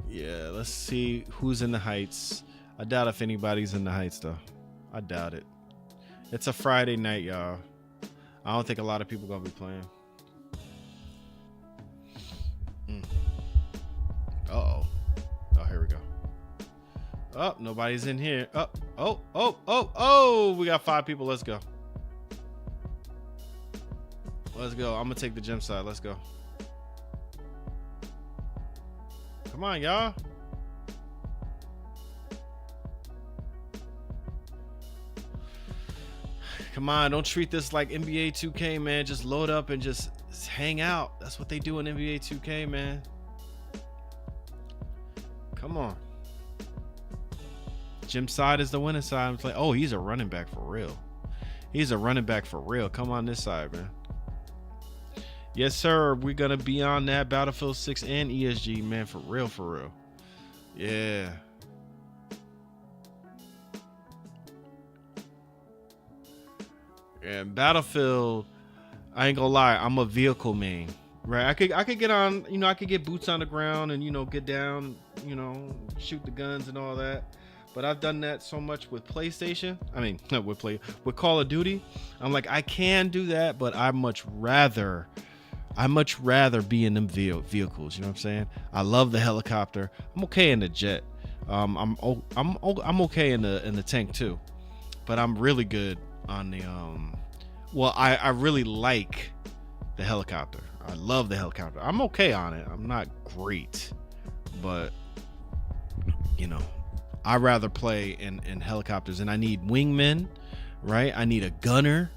Yeah, let's see who's in the Heights. I doubt if anybody's in the Heights, though. I doubt it. It's a Friday night, y'all. I don't think a lot of people gonna be playing. Uh-oh. Oh, here we go. Oh, nobody's in here. Oh. We got 5 people. Let's go. Let's go. I'm gonna take the gym side. Let's go. Come on, y'all. Come on, don't treat this like NBA 2K, man. Just load up and just hang out. That's what they do in NBA 2K, man. Come on. Jim side is the winning side. I'm like, oh, he's a running back for real. He's a running back for real. Come on this side, man. Yes, sir. We're going to be on that Battlefield 6 and ESG, man. For real, for real. Yeah. And Battlefield, I ain't gonna lie, I'm a vehicle main, right? I could get on, you know, I could get boots on the ground and, you know, get down, you know, shoot the guns and all that. But I've done that so much with PlayStation. I mean, with Call of Duty. I'm like, I can do that, but I much rather be in them vehicles. You know what I'm saying? I love the helicopter. I'm okay in the jet. I'm okay in the tank too, but I'm really good on the well, I really like the helicopter. I love the helicopter. I'm okay on it. I'm not great, but you know, I rather play in helicopters, and I need wingmen, right? I need a gunner.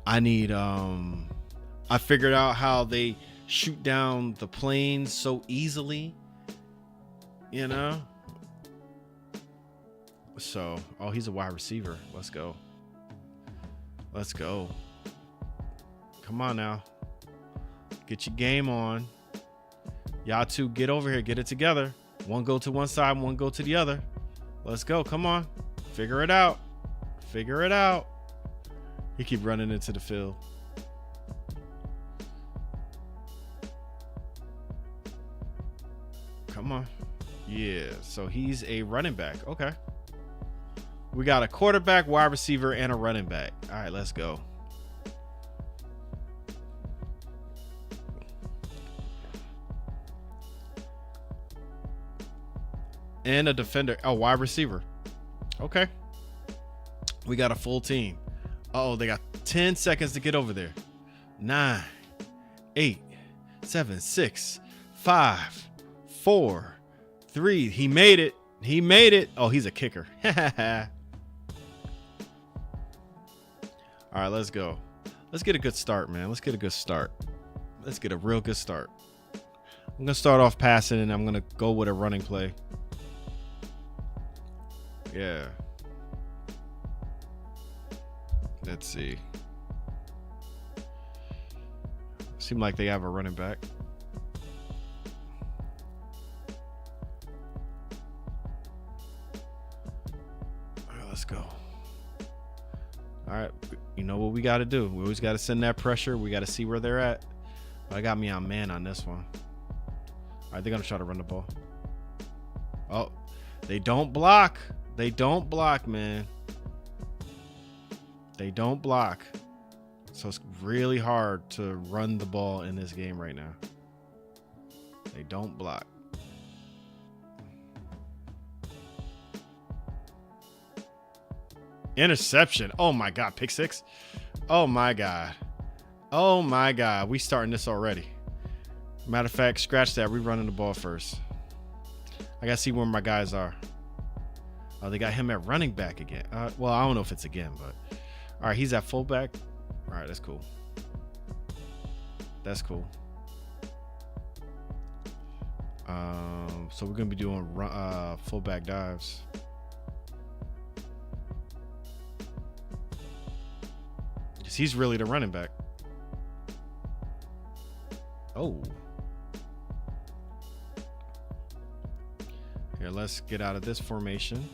I need I figured out how they shoot down the planes so easily, you know. So, oh, he's a wide receiver. Let's go. Let's go. Come on now. Get your game on. Y'all two, get over here. Get it together. One go to one side, one go to the other. Let's go. Come on. Figure it out. Figure it out. He keep running into the field. Come on. Yeah. So he's a running back. Okay. We got a quarterback, wide receiver, and a running back. All right, let's go. And a defender. Oh, wide receiver. Okay. We got a full team. Oh, they got 10 seconds to get over there. 9, 8, 7, 6, 5, 4, 3. He made it. He made it. Oh, he's a kicker. All right, let's go. Let's get a good start, man. Let's get a good start. Let's get a real good start. I'm going to start off passing, and I'm going to go with a running play. Yeah. Let's see. Seem like they have a running back. All right, let's go. All right, you know what we got to do. We always got to send that pressure. We got to see where they're at. I got me on man on this one. All right, they're going to try to run the ball. Oh, they don't block. They don't block, man. They don't block. So it's really hard to run the ball in this game right now. They don't block. Interception. Oh my God. Pick six. Oh my God. Oh my God. We starting this already. Matter of fact, scratch that. We running the ball first. I got to see where my guys are. Oh, they got him at running back again. Well, I don't know if it's again, but all right, he's at fullback. All right, that's cool. That's cool. So we're gonna be doing fullback dives. Because he's really the running back. Oh. Here, let's get out of this formation.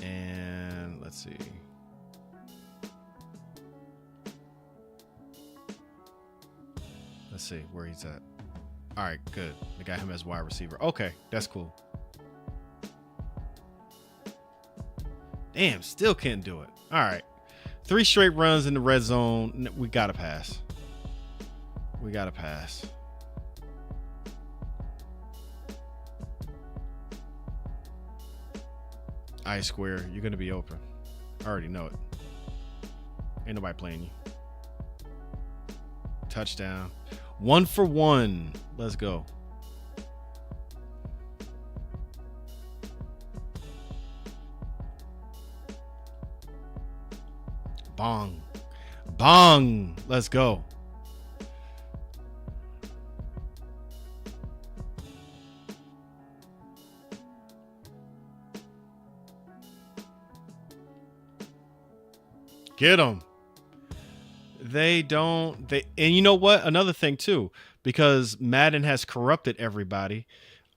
And let's see. Let's see where he's at. All right, good. They got him as wide receiver. Okay, that's cool. Damn, still can't do it. All right. 3 straight runs in the red zone. We got to pass. We got to pass. I square, you're going to be open. I already know it. Ain't nobody playing you. Touchdown. 1 for 1. Let's go. Bong. Bong. Let's go. Get them. And you know what? Another thing too, because Madden has corrupted everybody.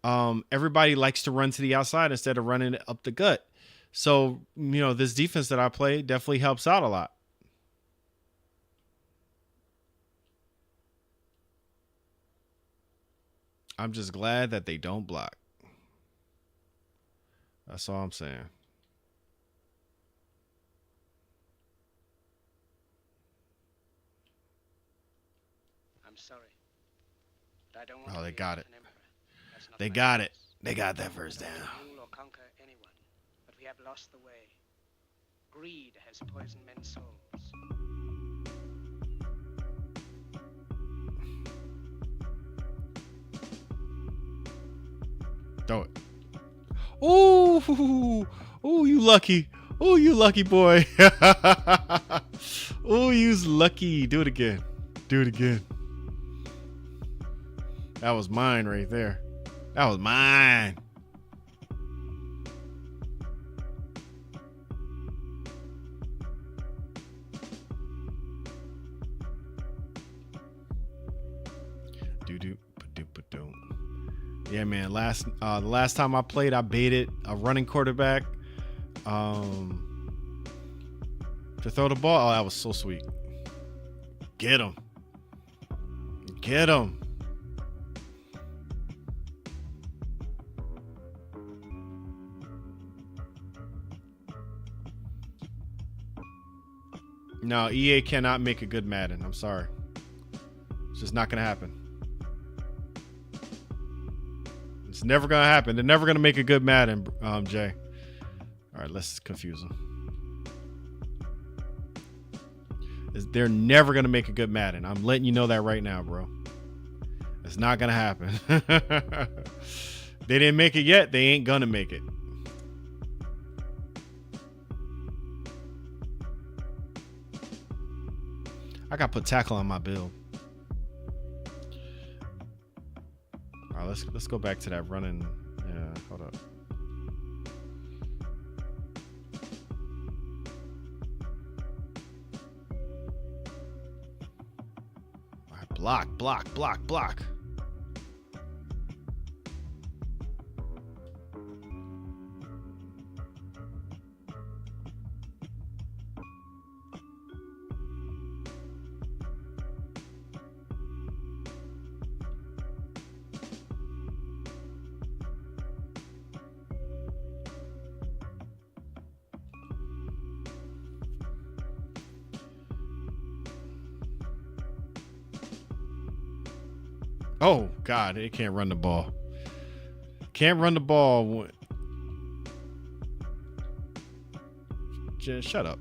Everybody likes to run to the outside instead of running up the gut. So, this defense that I play definitely helps out a lot. I'm just glad that they don't block. That's all I'm saying. I'm sorry. But I don't want Oh, they to got be it. an emperor. That's not They my got it. business. They got that first down. Rule or conquer anyone, but we have lost the way. Greed has poisoned men's souls. Throw it. Ooh, ooh, you lucky. Ooh, you lucky boy. Ooh, you's lucky. Do it again. Do it again. That was mine right there. That was mine. Yeah, man. The last time I played, I baited a running quarterback to throw the ball. Oh, that was so sweet. Get him. Get him. No, EA cannot make a good Madden. I'm sorry. It's just not going to happen. It's never going to happen. They're never going to make a good Madden, Jay. All right, let's confuse them. They're never going to make a good Madden. I'm letting you know that right now, bro. It's not going to happen. They didn't make it yet. They ain't going to make it. I got to put tackle on my build. All right, let's go back to that running. Yeah, hold up. All right, block. Oh, God, it can't run the ball. Can't run the ball. Just shut up.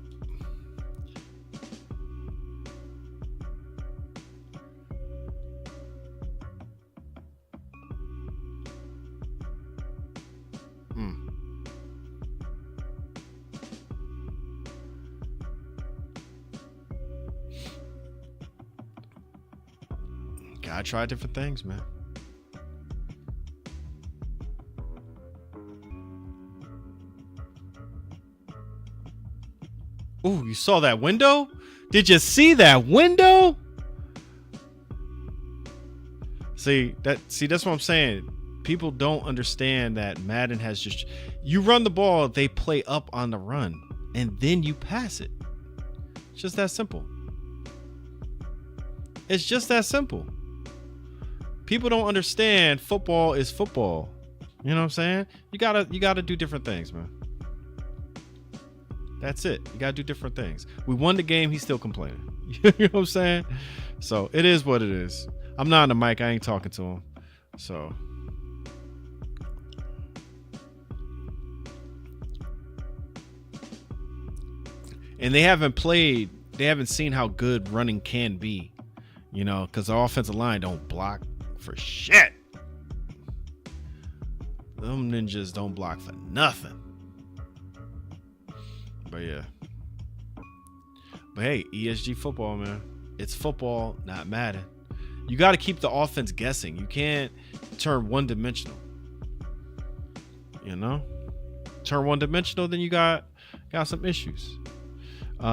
Gotta try different things, man. Ooh, you saw that window? Did you see that window? See, that's what I'm saying. People don't understand that Madden has just, you run the ball, they play up on the run, and then you pass it. It's just that simple. It's just that simple. People don't understand football is football. You know what I'm saying? You gotta do different things, man. That's it. You gotta do different things. We won the game, he's still complaining. You know what I'm saying? So it is what it is. I'm not on the mic, I ain't talking to him. So and they haven't seen how good running can be. You know, because the offensive line don't block for shit. Them ninjas don't block for nothing. But yeah. But hey, ESG football, man. It's football, not Madden. You got to keep the offense guessing. You can't turn one-dimensional. You know? Turn one-dimensional, then you got some issues.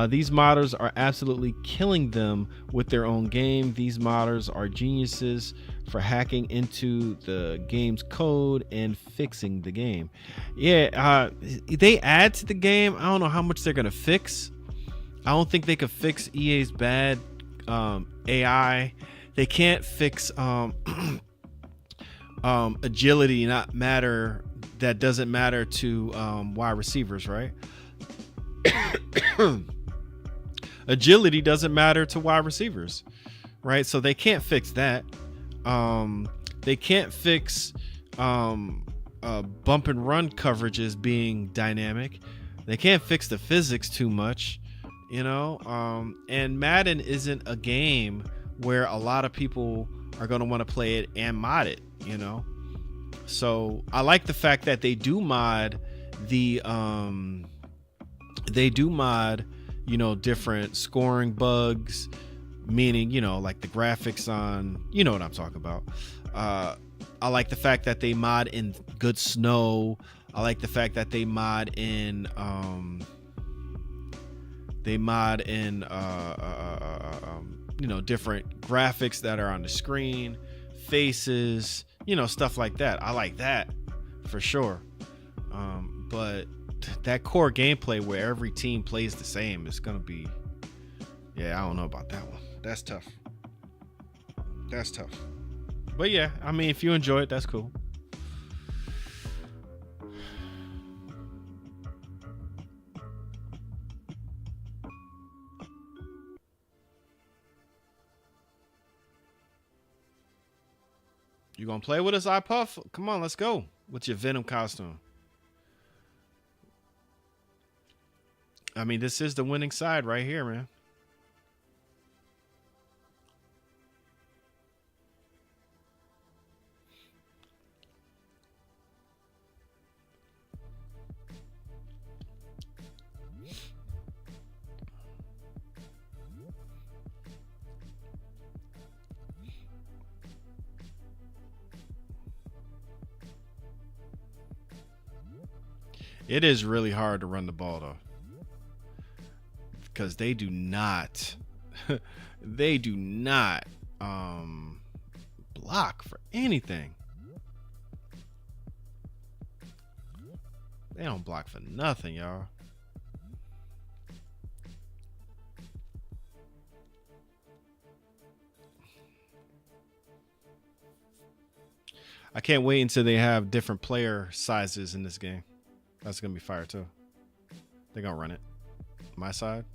These modders are absolutely killing them with their own game. These modders are geniuses for hacking into the game's code and fixing the game. Yeah, they add to the game. I don't know how much they're going to fix. I don't think they could fix EA's bad AI. They can't fix agility not matter. That doesn't matter to wide receivers, right? Agility doesn't matter to wide receivers, right? So they can't fix that. They can't fix bump and run coverages being dynamic. They can't fix the physics too much, you know. And Madden isn't a game where a lot of people are going to want to play it and mod it, you know. So I like the fact that they do mod the you know, different scoring bugs, meaning, you know, like the graphics on, you know what I'm talking about. I like the fact that they mod in good snow. I like the fact that they mod in you know, different graphics that are on the screen, faces, you know, stuff like that. I like that for sure. But that core gameplay where every team plays the same is gonna be, yeah, I don't know about that one. That's tough. That's tough. But yeah, I mean, if you enjoy it, that's cool. You gonna play with us, iPuff? Come on, let's go with your Venom costume. I mean, this is the winning side right here, man. It is really hard to run the ball, though. Because they do not block for anything. They don't block for nothing, y'all. I can't wait until they have different player sizes in this game. That's gonna be fire too. They're gonna run it. My side.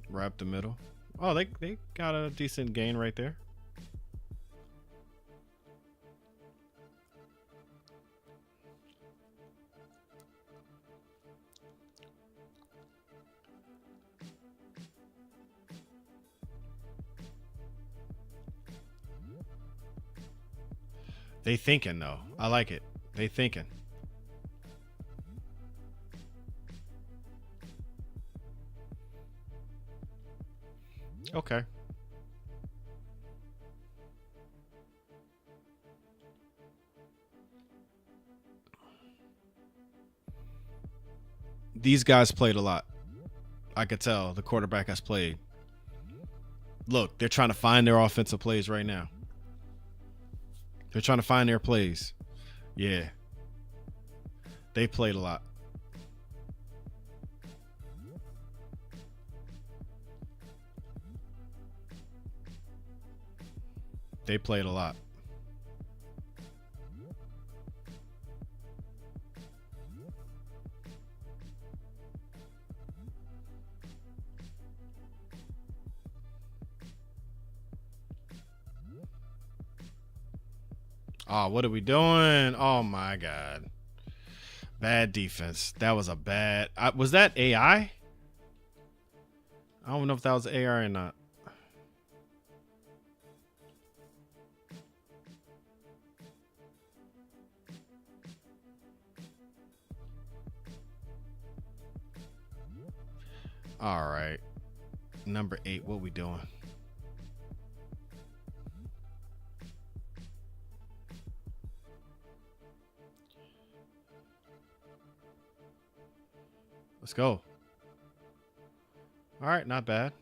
Right up the middle. Oh, they got a decent gain right there. They thinking though. I like it. They thinking. Okay. These guys played a lot. I could tell the quarterback has played. Look, they're trying to find their offensive plays right now. They're trying to find their plays. Yeah. They played a lot. They played a lot. Oh, what are we doing? Oh my God. Bad defense. That was a bad. Was that AI? I don't know if that was AI or not. All right. Number 8, what we doing? Let's go. All right, not bad.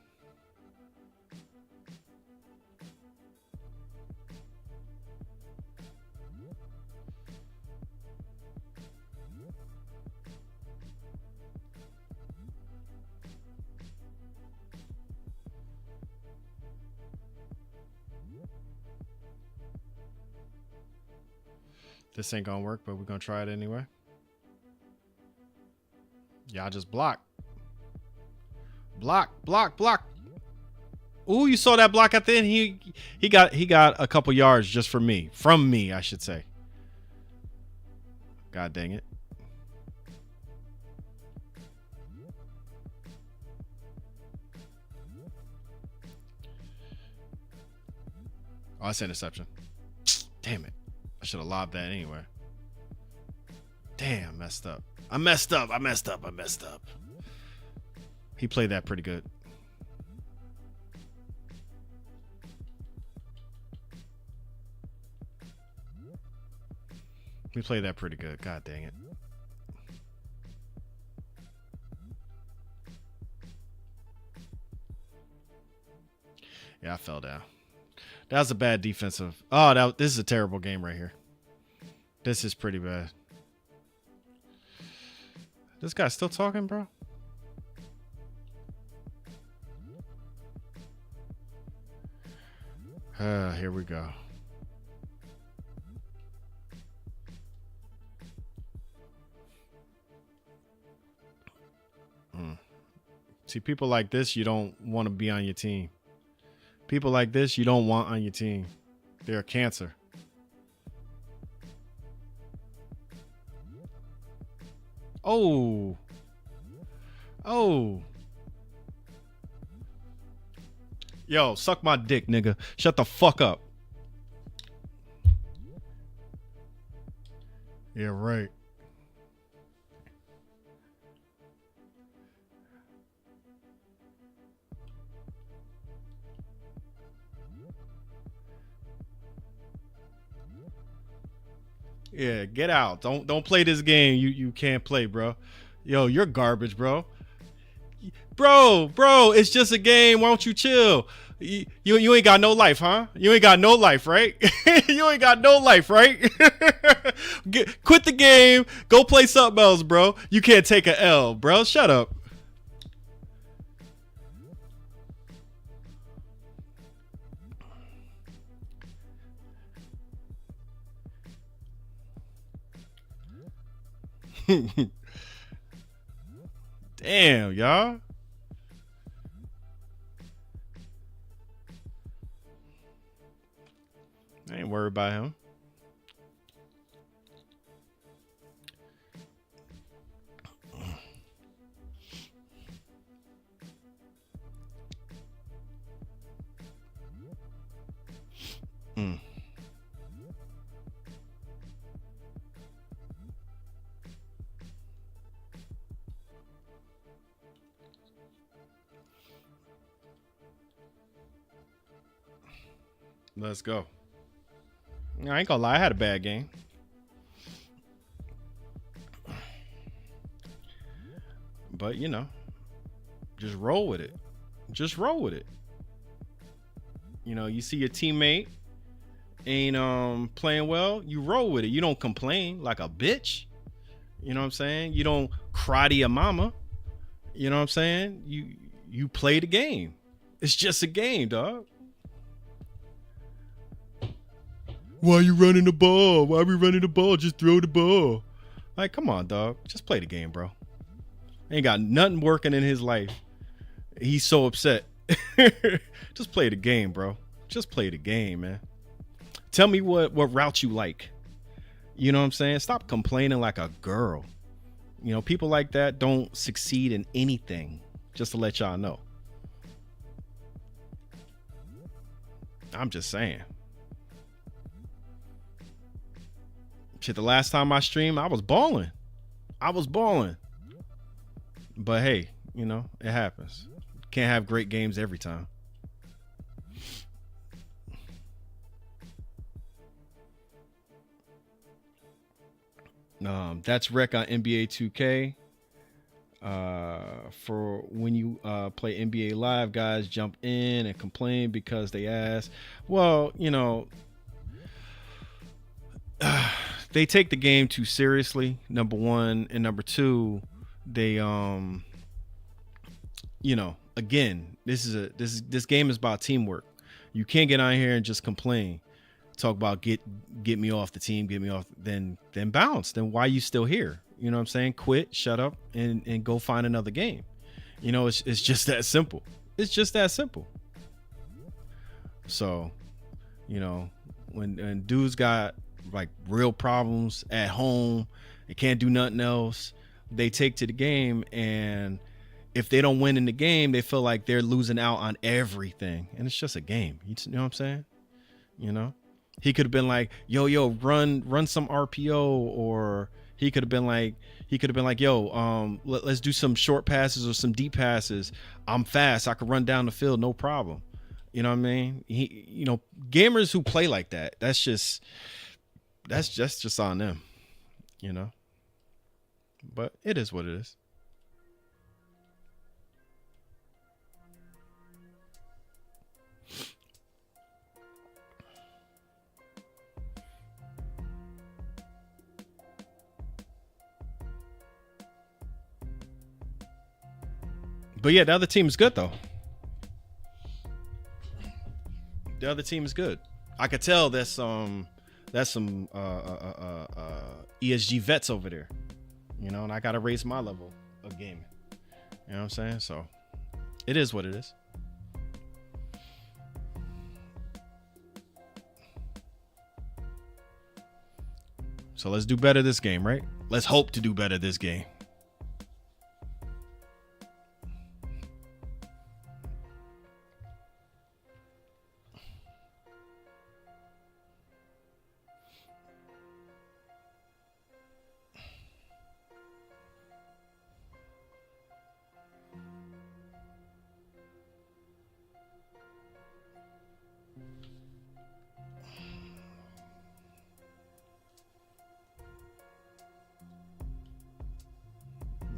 This ain't gonna work, but we're gonna try it anyway. Y'all just block. Block, block, block. Ooh, you saw that block at the end? He got a couple yards just for me. From me, I should say. God dang it. Oh, that's interception. Damn it. I should have lobbed that anyway. Damn, messed up. I messed up. He played that pretty good. He played that pretty good. God dang it. Yeah, I fell down. That was a bad defensive. Oh, this is a terrible game right here. This is pretty bad. This guy's still talking, bro? Here we go. See, people like this, you don't want to be on your team. People like this, you don't want on your team. They're a cancer. Oh. Oh. Yo, suck my dick, nigga. Shut the fuck up. Yeah, right. Yeah, get out. Don't play this game. You can't play, bro. Yo, you're garbage, bro. Bro, it's just a game. Why don't you chill? You ain't got no life, huh? You ain't got no life, right? You ain't got no life, right? Quit the game. Go play something else, bro. You can't take a L, bro. Shut up. Damn, y'all. I ain't worried about him. Let's go. I ain't gonna lie, I had a bad game. But, you know, just roll with it. Just roll with it. You know, you see your teammate ain't playing well, you roll with it. You don't complain like a bitch. You know what I'm saying? You don't cry to your mama. You know what I'm saying? You play the game. It's just a game, dog. Why are you running the ball? Why are we running the ball? Just throw the ball. Like, come on, dog. Just play the game, bro. Ain't got nothing working in his life. He's so upset. Just play the game, bro. Just play the game, man. Tell me what route you like. You know what I'm saying? Stop complaining like a girl. You know, people like that don't succeed in anything. Just to let y'all know. I'm just saying. Shit, the last time I streamed, I was balling. But hey, You know, it happens. Can't have great games every time. That's rec on NBA 2K. For when you play NBA Live, guys jump in and complain because they ask. Well, you know, they take the game too seriously, number one, and number two, they you know, again, this game is about teamwork. You can't get on here and just complain, talk about get me off the team, get me off, then bounce. Then why are you still here? You know what I'm saying? Quit, shut up, and go find another game. You know, it's just that simple. It's just that simple. So, you know, when dudes got like real problems at home, they can't do nothing else, they take to the game, and if they don't win in the game, they feel like they're losing out on everything. And it's just a game. You know what I'm saying? You know, he could have been like, yo, run some RPO, or he could have been like, yo, let's do some short passes or some deep passes. I'm fast. I can run down the field. No problem. You know what I mean? You know, gamers who play like that, that's just on them, you know, but it is what it is. But yeah, the other team is good though. The other team is good. I could tell there's some ESG vets over there, you know, and I gotta raise my level of gaming. You know what I'm saying? So it is what it is. So let's do better this game, right? Let's hope to do better this game.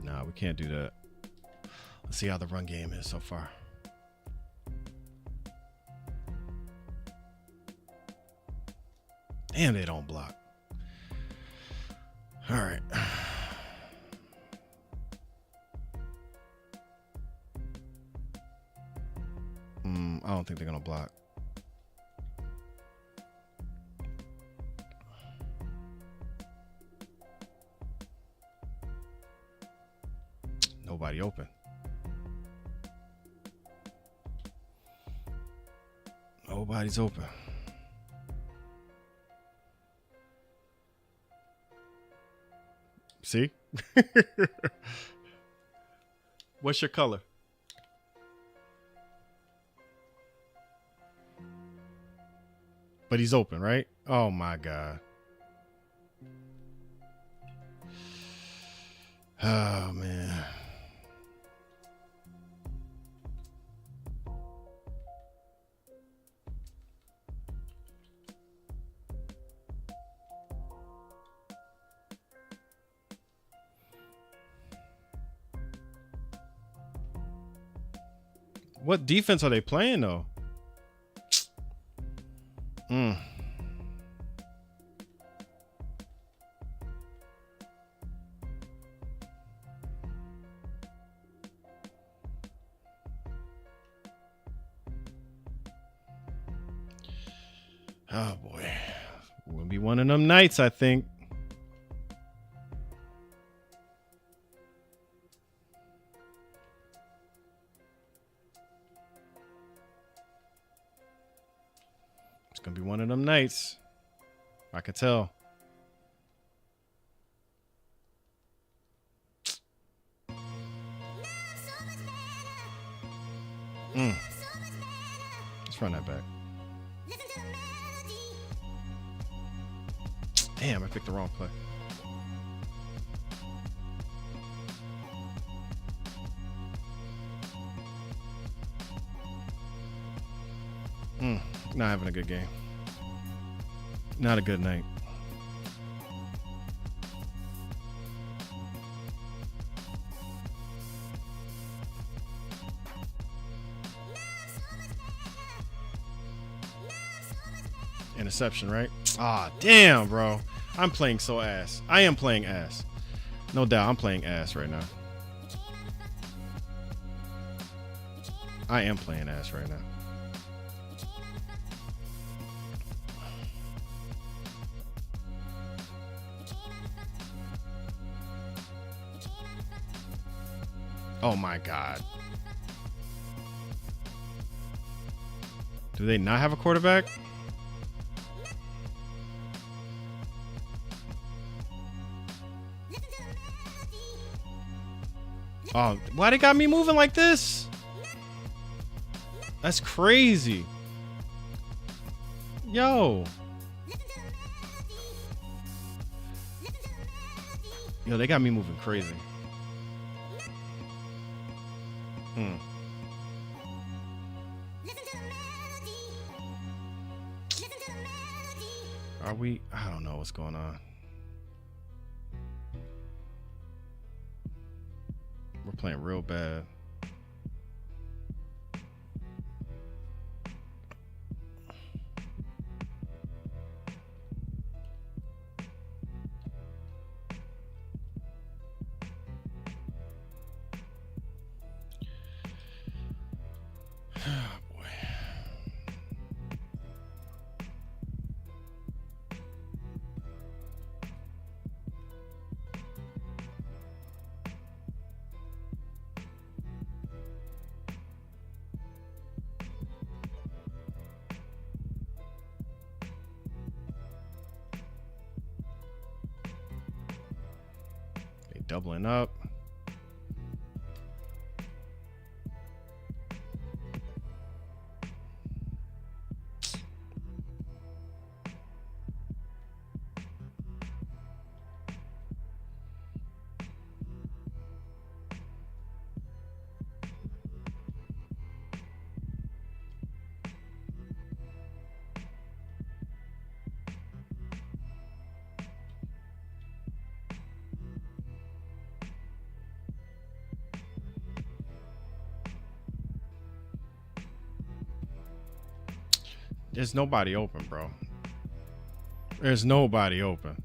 Nah, we can't do that. Let's see how the run game is so far. Damn, they don't block. All right. I don't think they're gonna block. Nobody open. Nobody's open. See? What's your color? But he's open, right? Oh my God. Oh man. What defense are they playing though? Oh boy. Will be one of them nights, I think. It's gonna be one of them nights. I could tell. Let's run that back. Damn, I picked the wrong play. Not having a good game. Not a good night. Interception, right? Ah, damn, bro. I'm playing so ass. I am playing ass. No doubt, I'm playing ass right now. I am playing ass right now. Oh my God. Do they not have a quarterback? Oh, why they got me moving like this? That's crazy. Yo. Yo, they got me moving crazy. Are we? I don't know what's going on. We're playing real bad. Doubling up. There's nobody open, bro. There's nobody open.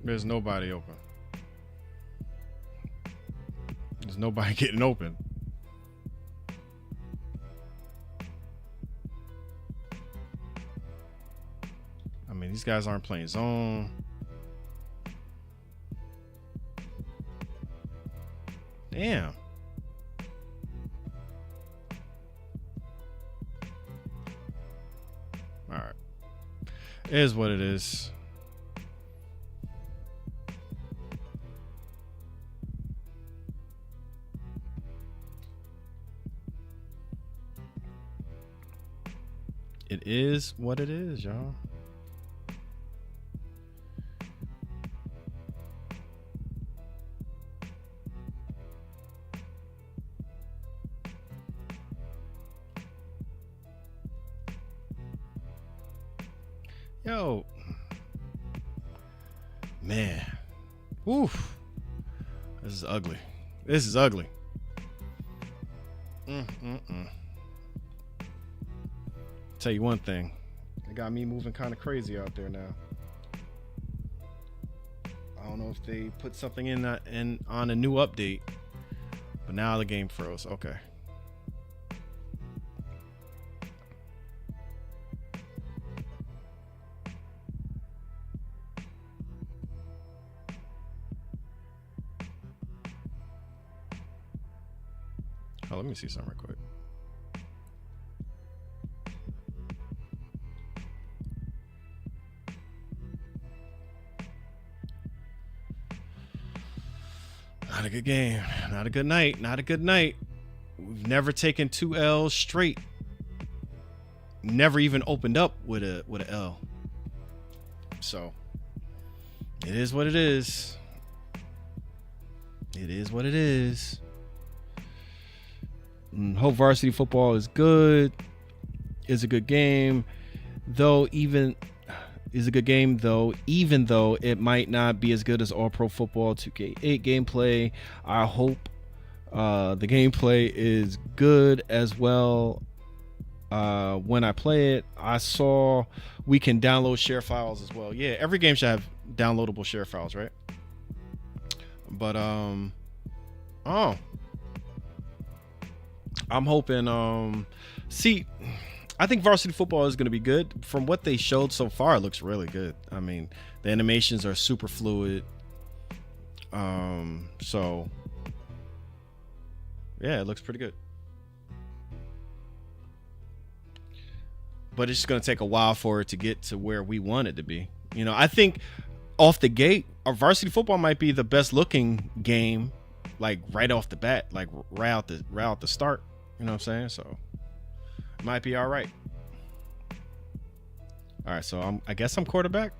There's nobody open. There's nobody getting open. I mean, these guys aren't playing zone. Damn. All right. It is what it is. It is what it is, y'all. Yo, man, oof, this is ugly. This is ugly. Tell you one thing, it got me moving kind of crazy out there now. I don't know if they put something in on a new update, but now the game froze. Okay. Oh, let me see something real quick. Not a good game. Not a good night. Not a good night. We've never taken 2 L's straight. never even opened up with a L. So it is what it is. It is what it is. Hope varsity football is good. Is a good game, though. Even though it might not be as good as All Pro Football 2K8 gameplay. I hope the gameplay is good as well. When I play it, I saw we can download share files as well. Yeah, every game should have downloadable share files, right? But I'm hoping I think varsity football is going to be good. From what they showed so far, it looks really good. I mean, the animations are super fluid. So yeah, it looks pretty good. But it's just going to take a while for it to get to where we want it to be. You know, I think off the gate, our varsity football might be the best looking game, like right off the bat, like right out the start. You know what I'm saying? So might be all right. All right, so I guess I'm quarterback.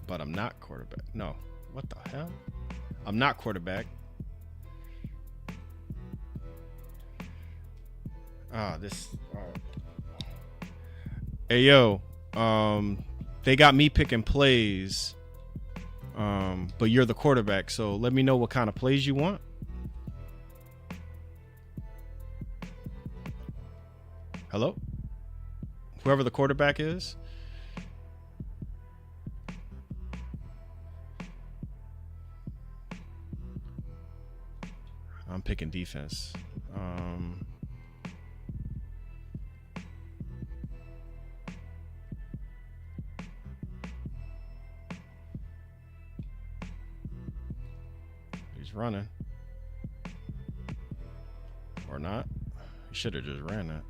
But I'm not quarterback. No, what the hell? I'm not quarterback. This. Hey yo, they got me picking plays. But you're the quarterback, so let me know what kind of plays you want. Hello? Whoever the quarterback is. I'm picking defense. He's running. Or not. He should have just ran that.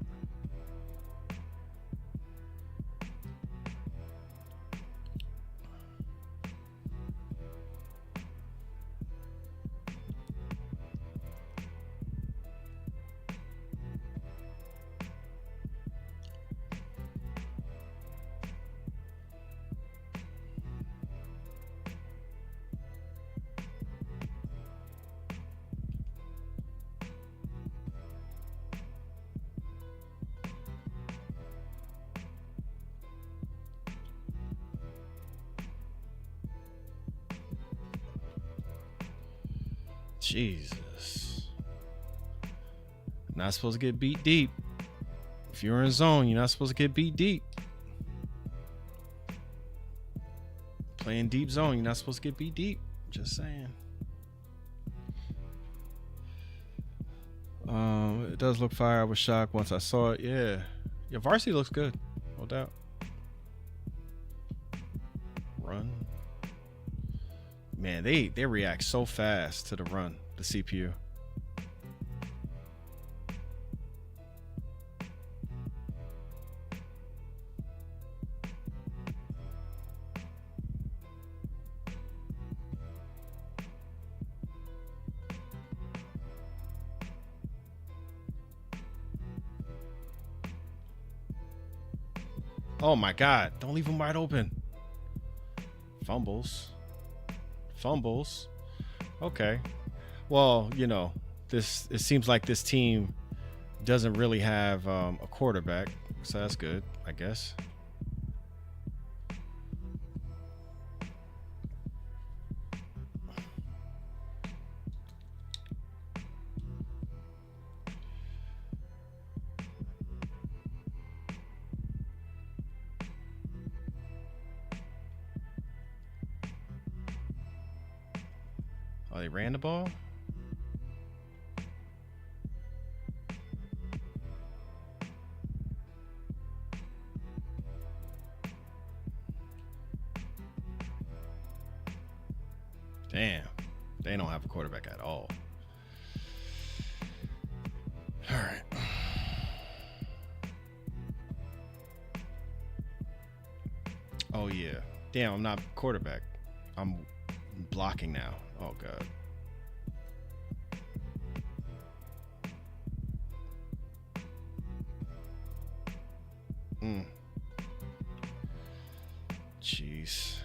Jesus. Not supposed to get beat deep. If you're in zone, you're not supposed to get beat deep. Playing deep zone, you're not supposed to get beat deep. Just saying. It does look fire. I was shocked once I saw it. Yeah. Yeah, varsity looks good. No doubt. Run. Man, they react so fast to the run, the CPU. Oh my God, don't leave him wide open. Fumbles. Okay. Well, you know, it seems like this team doesn't really have a quarterback, so that's good, I guess. Oh, they ran the ball? Damn. They don't have a quarterback at all. All right. Oh, yeah. Damn, I'm not quarterback. I'm blocking now. Oh, God. Jeez.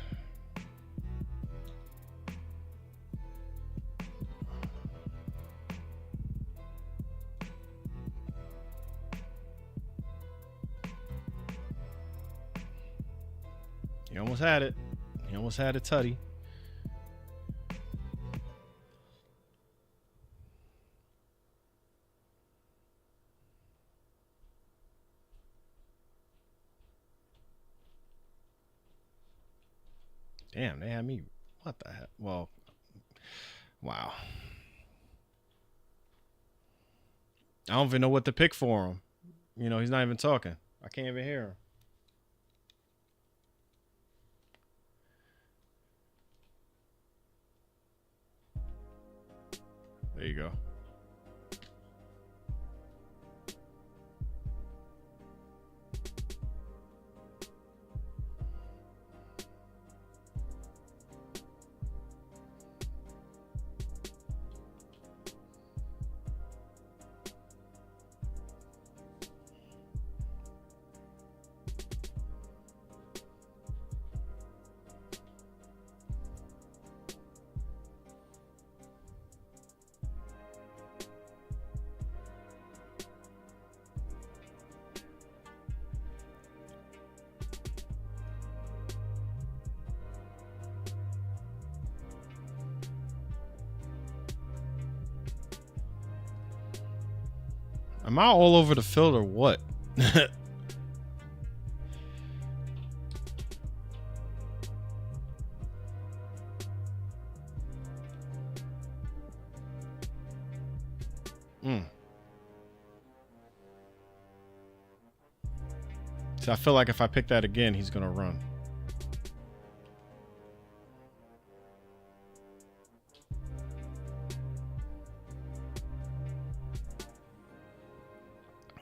He almost had it. He almost had it, Tutty. Damn, they had me. What the heck? Well, wow. I don't even know what to pick for him. You know, he's not even talking. I can't even hear him. There you go. Am I all over the field or what? So I feel like if I pick that again, he's going to run.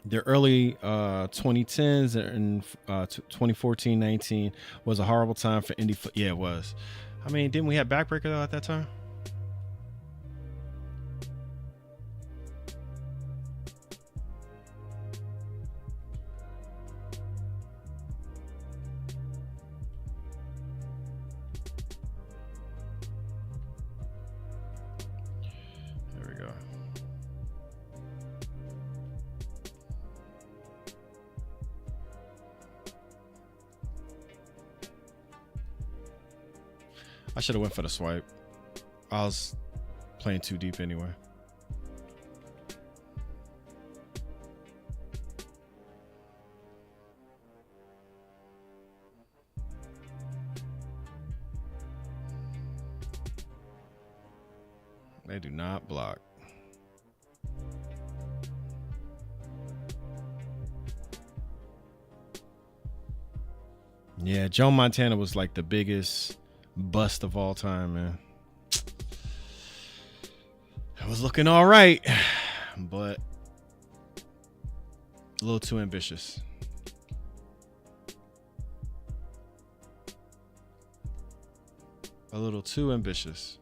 The early 2010s and 2014-19 was a horrible time for indie foot. Yeah, it was. I mean, didn't we have Backbreaker though at that time? There we go. I should have went for the swipe. I was playing too deep anyway. They do not block. Yeah, Joe Montana was like the biggest bust of all time, man. It was looking all right, but a little too ambitious. A little too ambitious.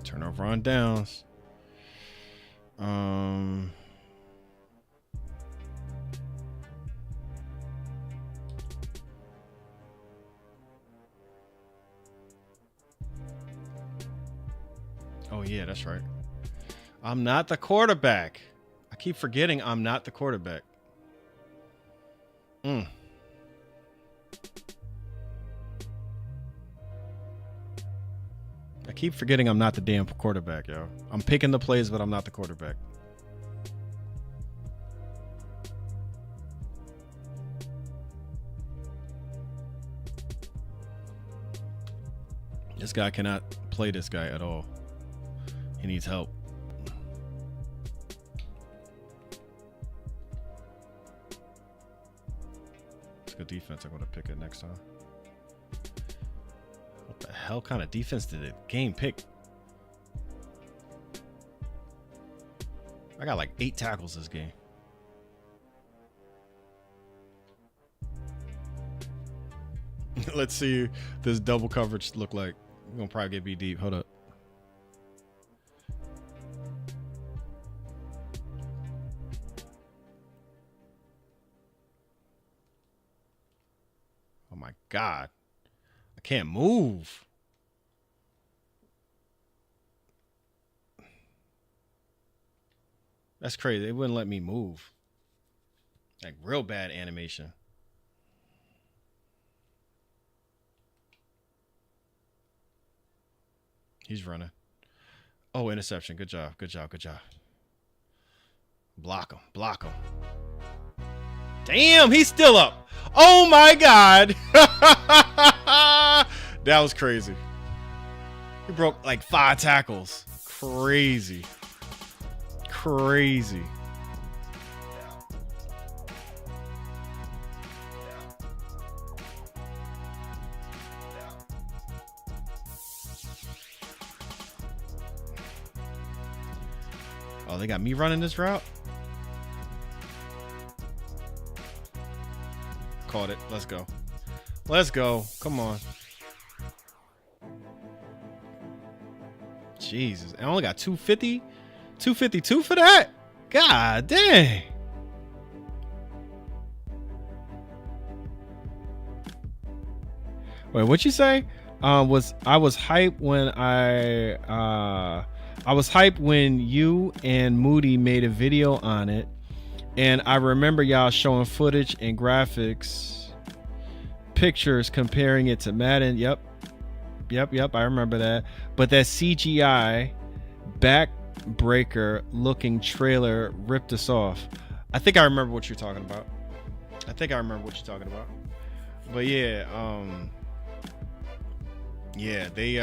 Turnover on downs. Oh yeah, that's right. I'm not the quarterback. I keep forgetting I'm not the quarterback. I keep forgetting I'm not the damn quarterback, yo. I'm picking the plays, but I'm not the quarterback. This guy cannot play this guy at all. He needs help. It's good defense. I'm going to pick it next time. What the hell kind of defense did the game pick? I got like 8 tackles this game. Let's see this double coverage look like. We're gonna probably get B deep. Hold up. Oh my God. I can't move. That's crazy. They wouldn't let me move. Like real bad animation. He's running. Oh, interception. Good job. Good job. Good job. Block him. Block him. Damn, he's still up. Oh my God. That was crazy. He broke like 5 tackles. Crazy. Crazy. Oh, they got me running this route? Caught it. Let's go. Let's go. Come on. Jesus. I only got 250? 252 for that? God dang. Wait, what'd you say? I was hyped when I was hyped when you and Moody made a video on it, and I remember y'all showing footage and graphics, pictures comparing it to Madden. Yep. I remember that. But that CGI backbreaker looking trailer ripped us off. I think I remember what you're talking about. But yeah, they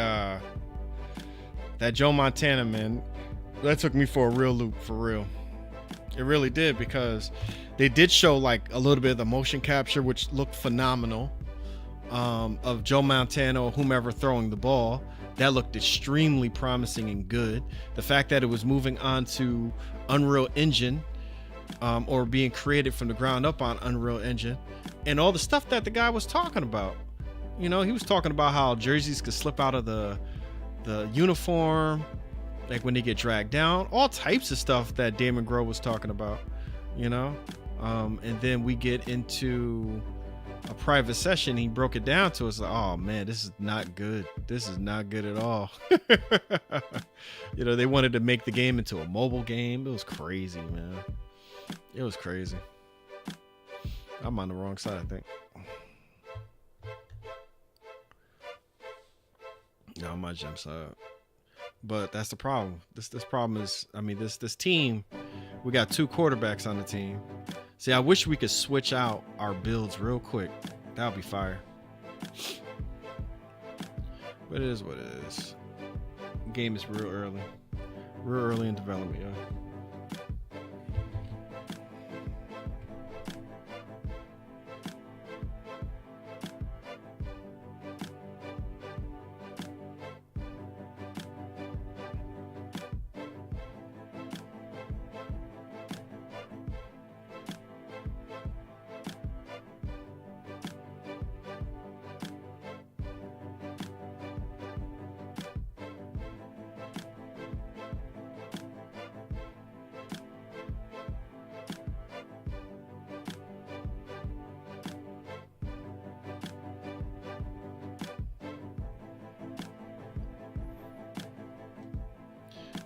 that Joe Montana, man, that took me for a real loop, for real. It really did, because they did show like a little bit of the motion capture, which looked phenomenal, of Joe Montana or whomever throwing the ball. That looked extremely promising and good. The fact that it was moving on to Unreal Engine, or being created from the ground up on Unreal Engine, and all the stuff that the guy was talking about. You know, he was talking about how jerseys could slip out of the uniform, like when they get dragged down, all types of stuff that Damon Grove was talking about, you know. And then we get into a private session. He broke it down to us like, oh man, this is not good. This is not good at all. You know, they wanted to make the game into a mobile game. It was crazy, man. It was crazy. I'm on the wrong side, I think. No, I'm on Jim's side. But that's the problem. This problem is, I mean, this team, we got 2 quarterbacks on the team. See, I wish we could switch out our builds real quick. That would be fire. But it is what it is. The game is real early in development, yeah.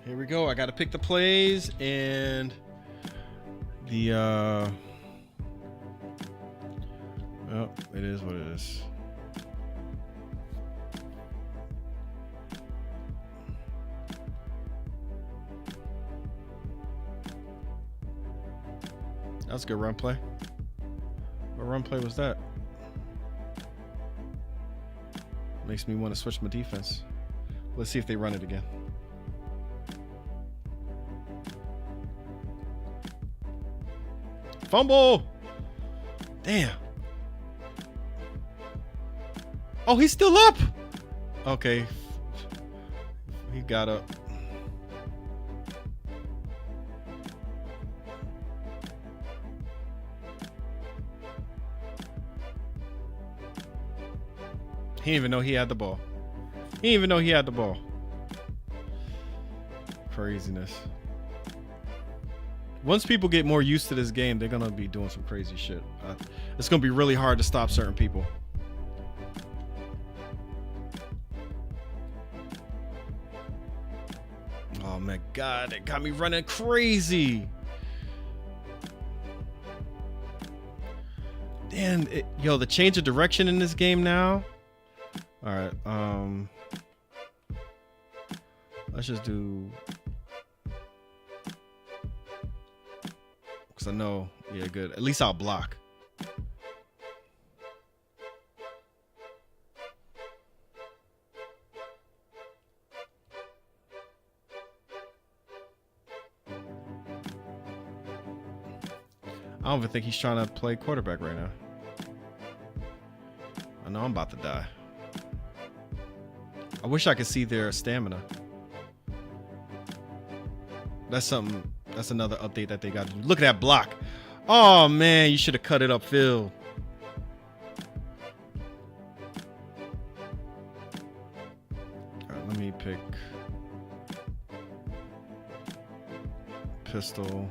Here we go. I got to pick the plays and the well, it is what it is. That's a good run play. What run play was that? Makes me want to switch my defense. Let's see if they run it again. Fumble. Damn. Oh, he's still up. Okay. He got up. He didn't even know he had the ball. He didn't even know he had the ball. Craziness. Once people get more used to this game, they're gonna be doing some crazy shit. It's gonna be really hard to stop certain people. Oh my God, it got me running crazy. Damn, yo, the change of direction in this game now. All right, let's just do, because I know, yeah, good. At least I'll block. I don't even think he's trying to play quarterback right now. I know I'm about to die. I wish I could see their stamina. That's something. That's another update that they got to do. Look at that block. Oh man, you should have cut it upfield. All right, let me pick pistol.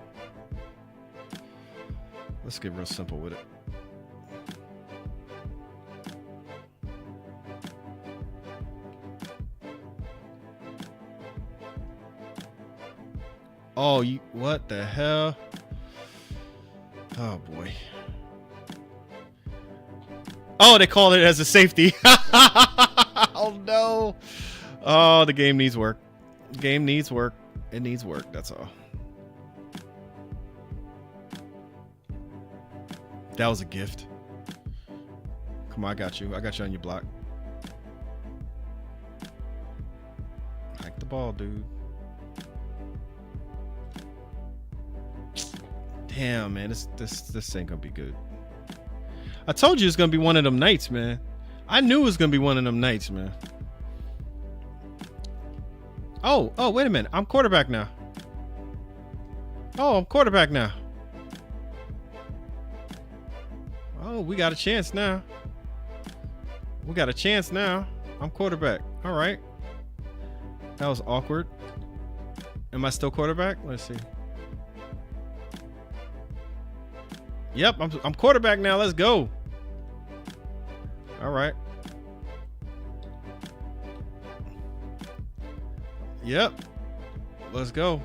Let's get real simple with it. Oh, you, what the hell? Oh boy. Oh, they called it as a safety. Oh no. Oh, the game needs work. The game needs work. It needs work, that's all. That was a gift. Come on, I got you. I got you on your block. Hike the ball, dude. Damn, man, this ain't gonna be good. I told you it's gonna be one of them nights, man. I knew it was gonna be one of them nights, man. Oh, wait a minute. I'm quarterback now. Oh, I'm quarterback now. Oh, we got a chance now. We got a chance now. I'm quarterback. All right. That was awkward. Am I still quarterback? Let's see. Yep, I'm quarterback now. Let's go. All right. Yep. Let's go.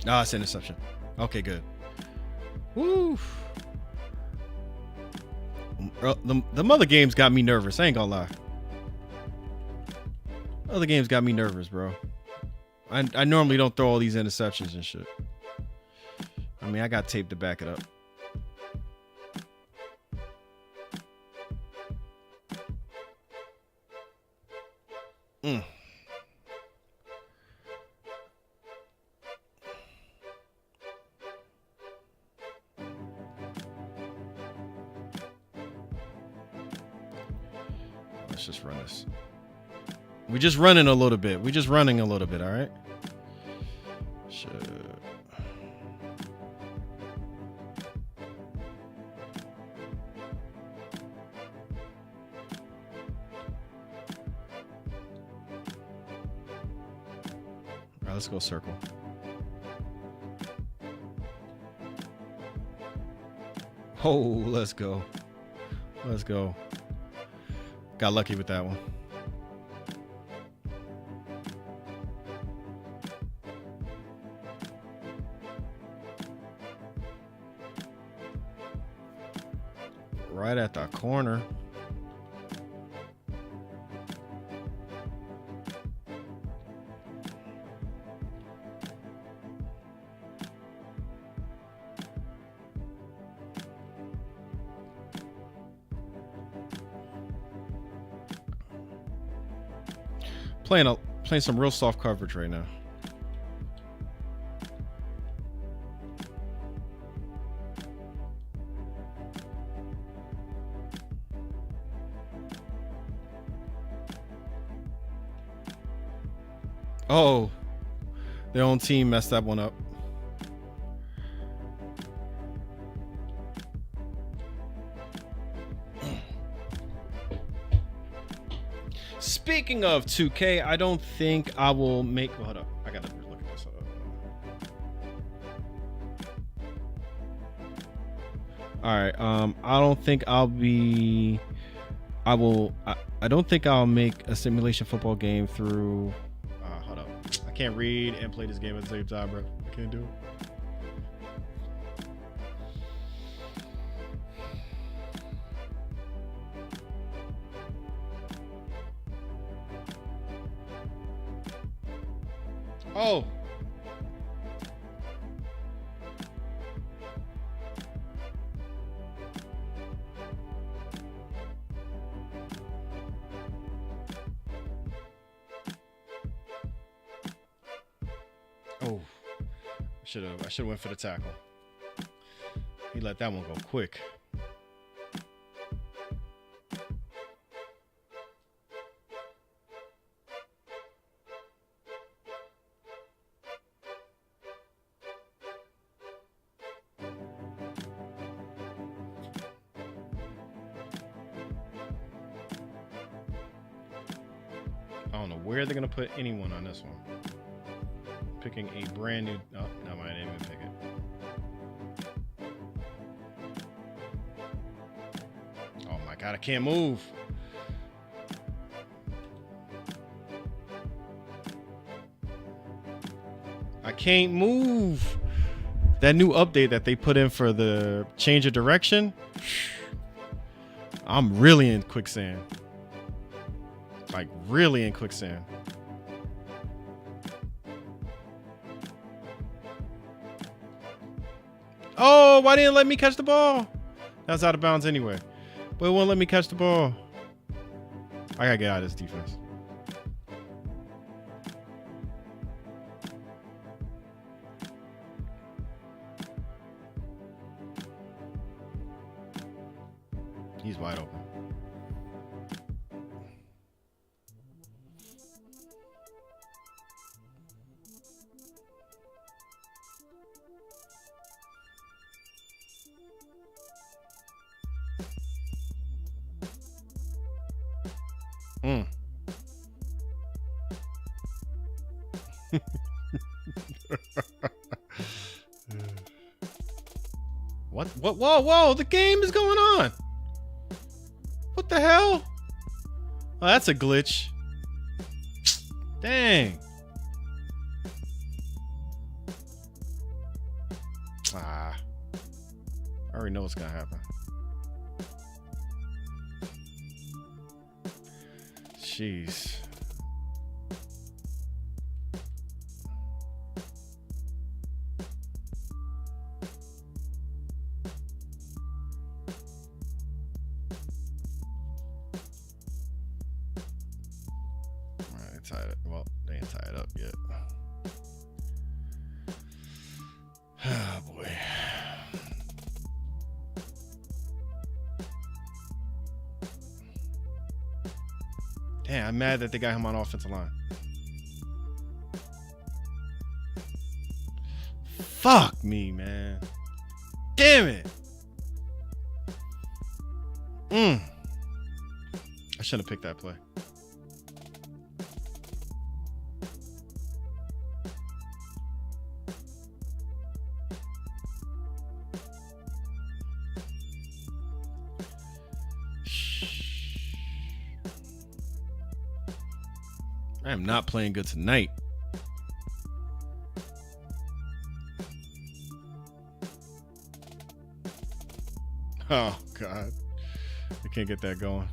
Ah, it's an interception. Okay, good. Woo. The other games got me nervous. I ain't gonna lie. Other games got me nervous, bro. I normally don't throw all these interceptions and shit. I mean, I got tape to back it up. Let's just run this. We just running a little bit. We just running a little bit, all right? Shit. All right, let's go circle. Oh, let's go. Let's go. Got lucky with that one. Right at the corner. Playing some real soft coverage right now. Oh, their own team messed that one up. Speaking of 2K, I don't think I will make. Well, hold up, I gotta look at this. All right. I don't think I'll be. I don't think I'll make a simulation football game through. Hold up. I can't read and play this game at the same time, bro. I can't do it. Oh. Oh. I should have went for the tackle. He let that one go quick. I don't know where they're gonna put anyone on this one. Picking a brand new. Oh, no, I didn't even pick it. Oh my god, I can't move. I can't move. That new update that they put in for the change of direction. I'm really in quicksand. Like really in quicksand. Oh, why didn't it let me catch the ball? That's out of bounds anyway. But it won't let me catch the ball. I gotta get out of this defense. He's wide open. What? Whoa, the game is going on. What the hell? Oh, that's a glitch. Dang. I already know what's gonna happen. Jeez. They ain't tied up yet. Oh boy. Damn, I'm mad that they got him on offensive line. Fuck me, man. Damn it. I shouldn't have picked that play. I am not playing good tonight. Oh, God. I can't get that going.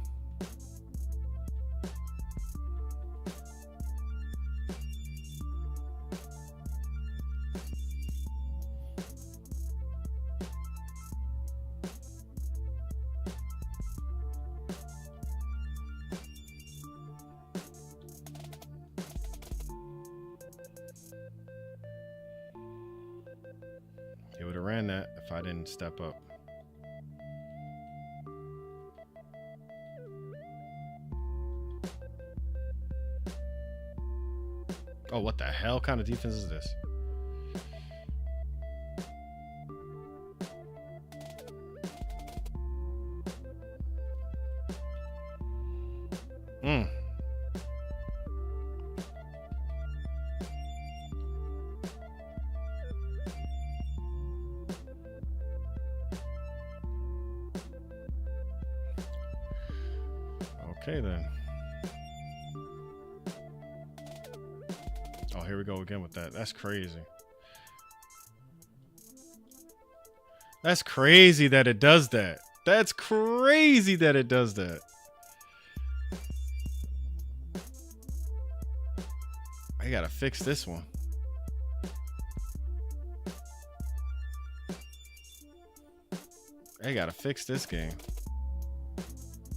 would have ran that if I didn't step up. Oh, what the hell kind of defense is this? Okay, then. Oh, here we go again with that. That's crazy. That's crazy that it does that. That's crazy that it does that. I gotta fix this one. I gotta fix this game.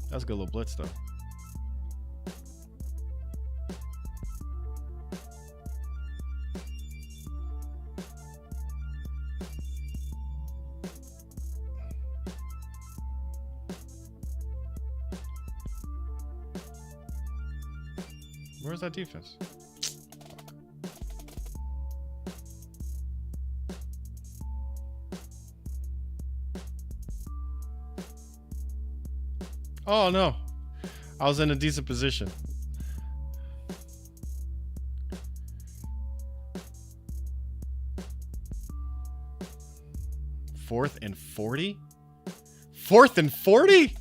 That's a good little blitz, though. Where's that defense? Oh no, I was in a decent position. Fourth and 40? Fourth and 40?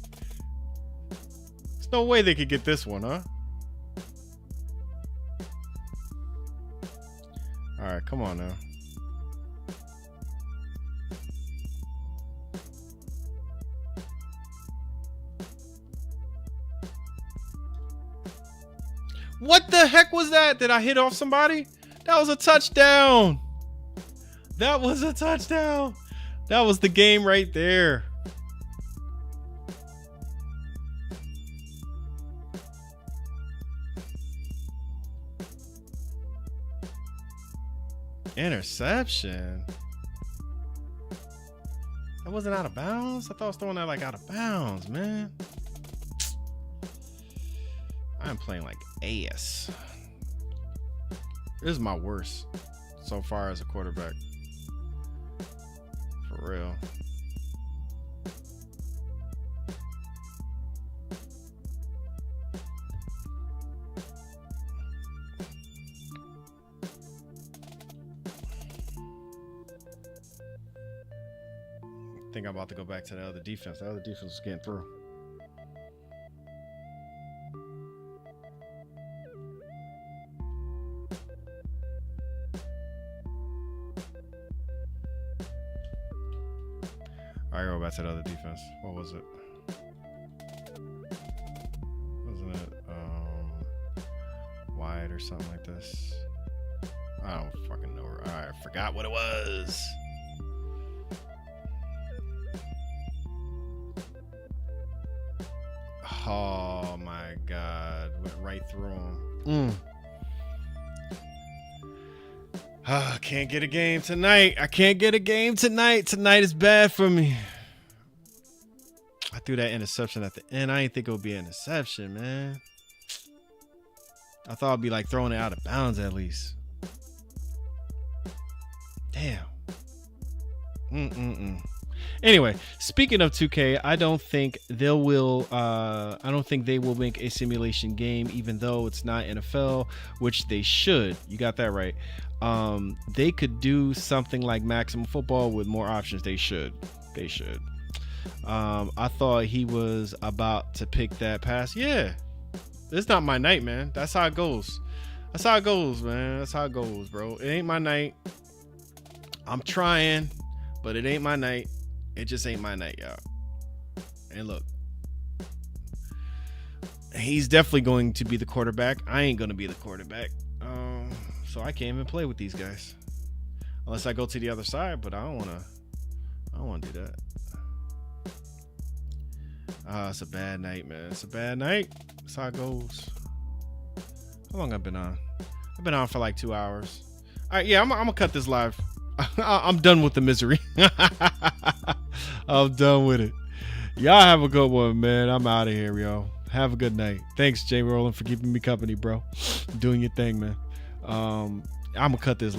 There's no way they could get this one, huh? All right, come on now. What the heck was that? Did I hit off somebody? That was a touchdown. That was a touchdown. That was the game right there. Interception. That wasn't out of bounds. I thought I was throwing that like out of bounds, man. I'm playing like ass. This is my worst so far as a quarterback. For real. I think I'm about to go back to the other defense. The other defense was getting through. I go back to the other defense. What was it? Wasn't it wide or something like this? I don't fucking know. I forgot what it was. Oh my God. Went right through him. I can't get a game tonight. I can't get a game tonight. Tonight is bad for me. I threw that interception at the end. I didn't think it would be an interception, man. I thought I'd be like throwing it out of bounds at least. Damn. Anyway, speaking of 2K, I don't think they will make a simulation game, even though it's not NFL, which they should. You got that right. They could do something like Maximum Football with more options. They should. I thought he was about to pick that pass. Yeah, it's not my night, man. That's how it goes. That's how it goes, man. That's how it goes, bro. It ain't my night. I'm trying, but it ain't my night. It just ain't my night, y'all. And look, he's definitely going to be the quarterback. I ain't gonna be the quarterback. So I can't even play with these guys unless I go to the other side. But I don't wanna do that. It's a bad night, man. It's a bad night. That's how it goes. How long I've been on? I've been on for like 2 hours. All right, yeah, I'm gonna cut this live. I'm done with the misery. I'm done with it. Y'all have a good one, man. I'm out of here, yo. Have a good night. Thanks, Jay Roland, for keeping me company, bro. Doing your thing, man. I'm gonna cut this.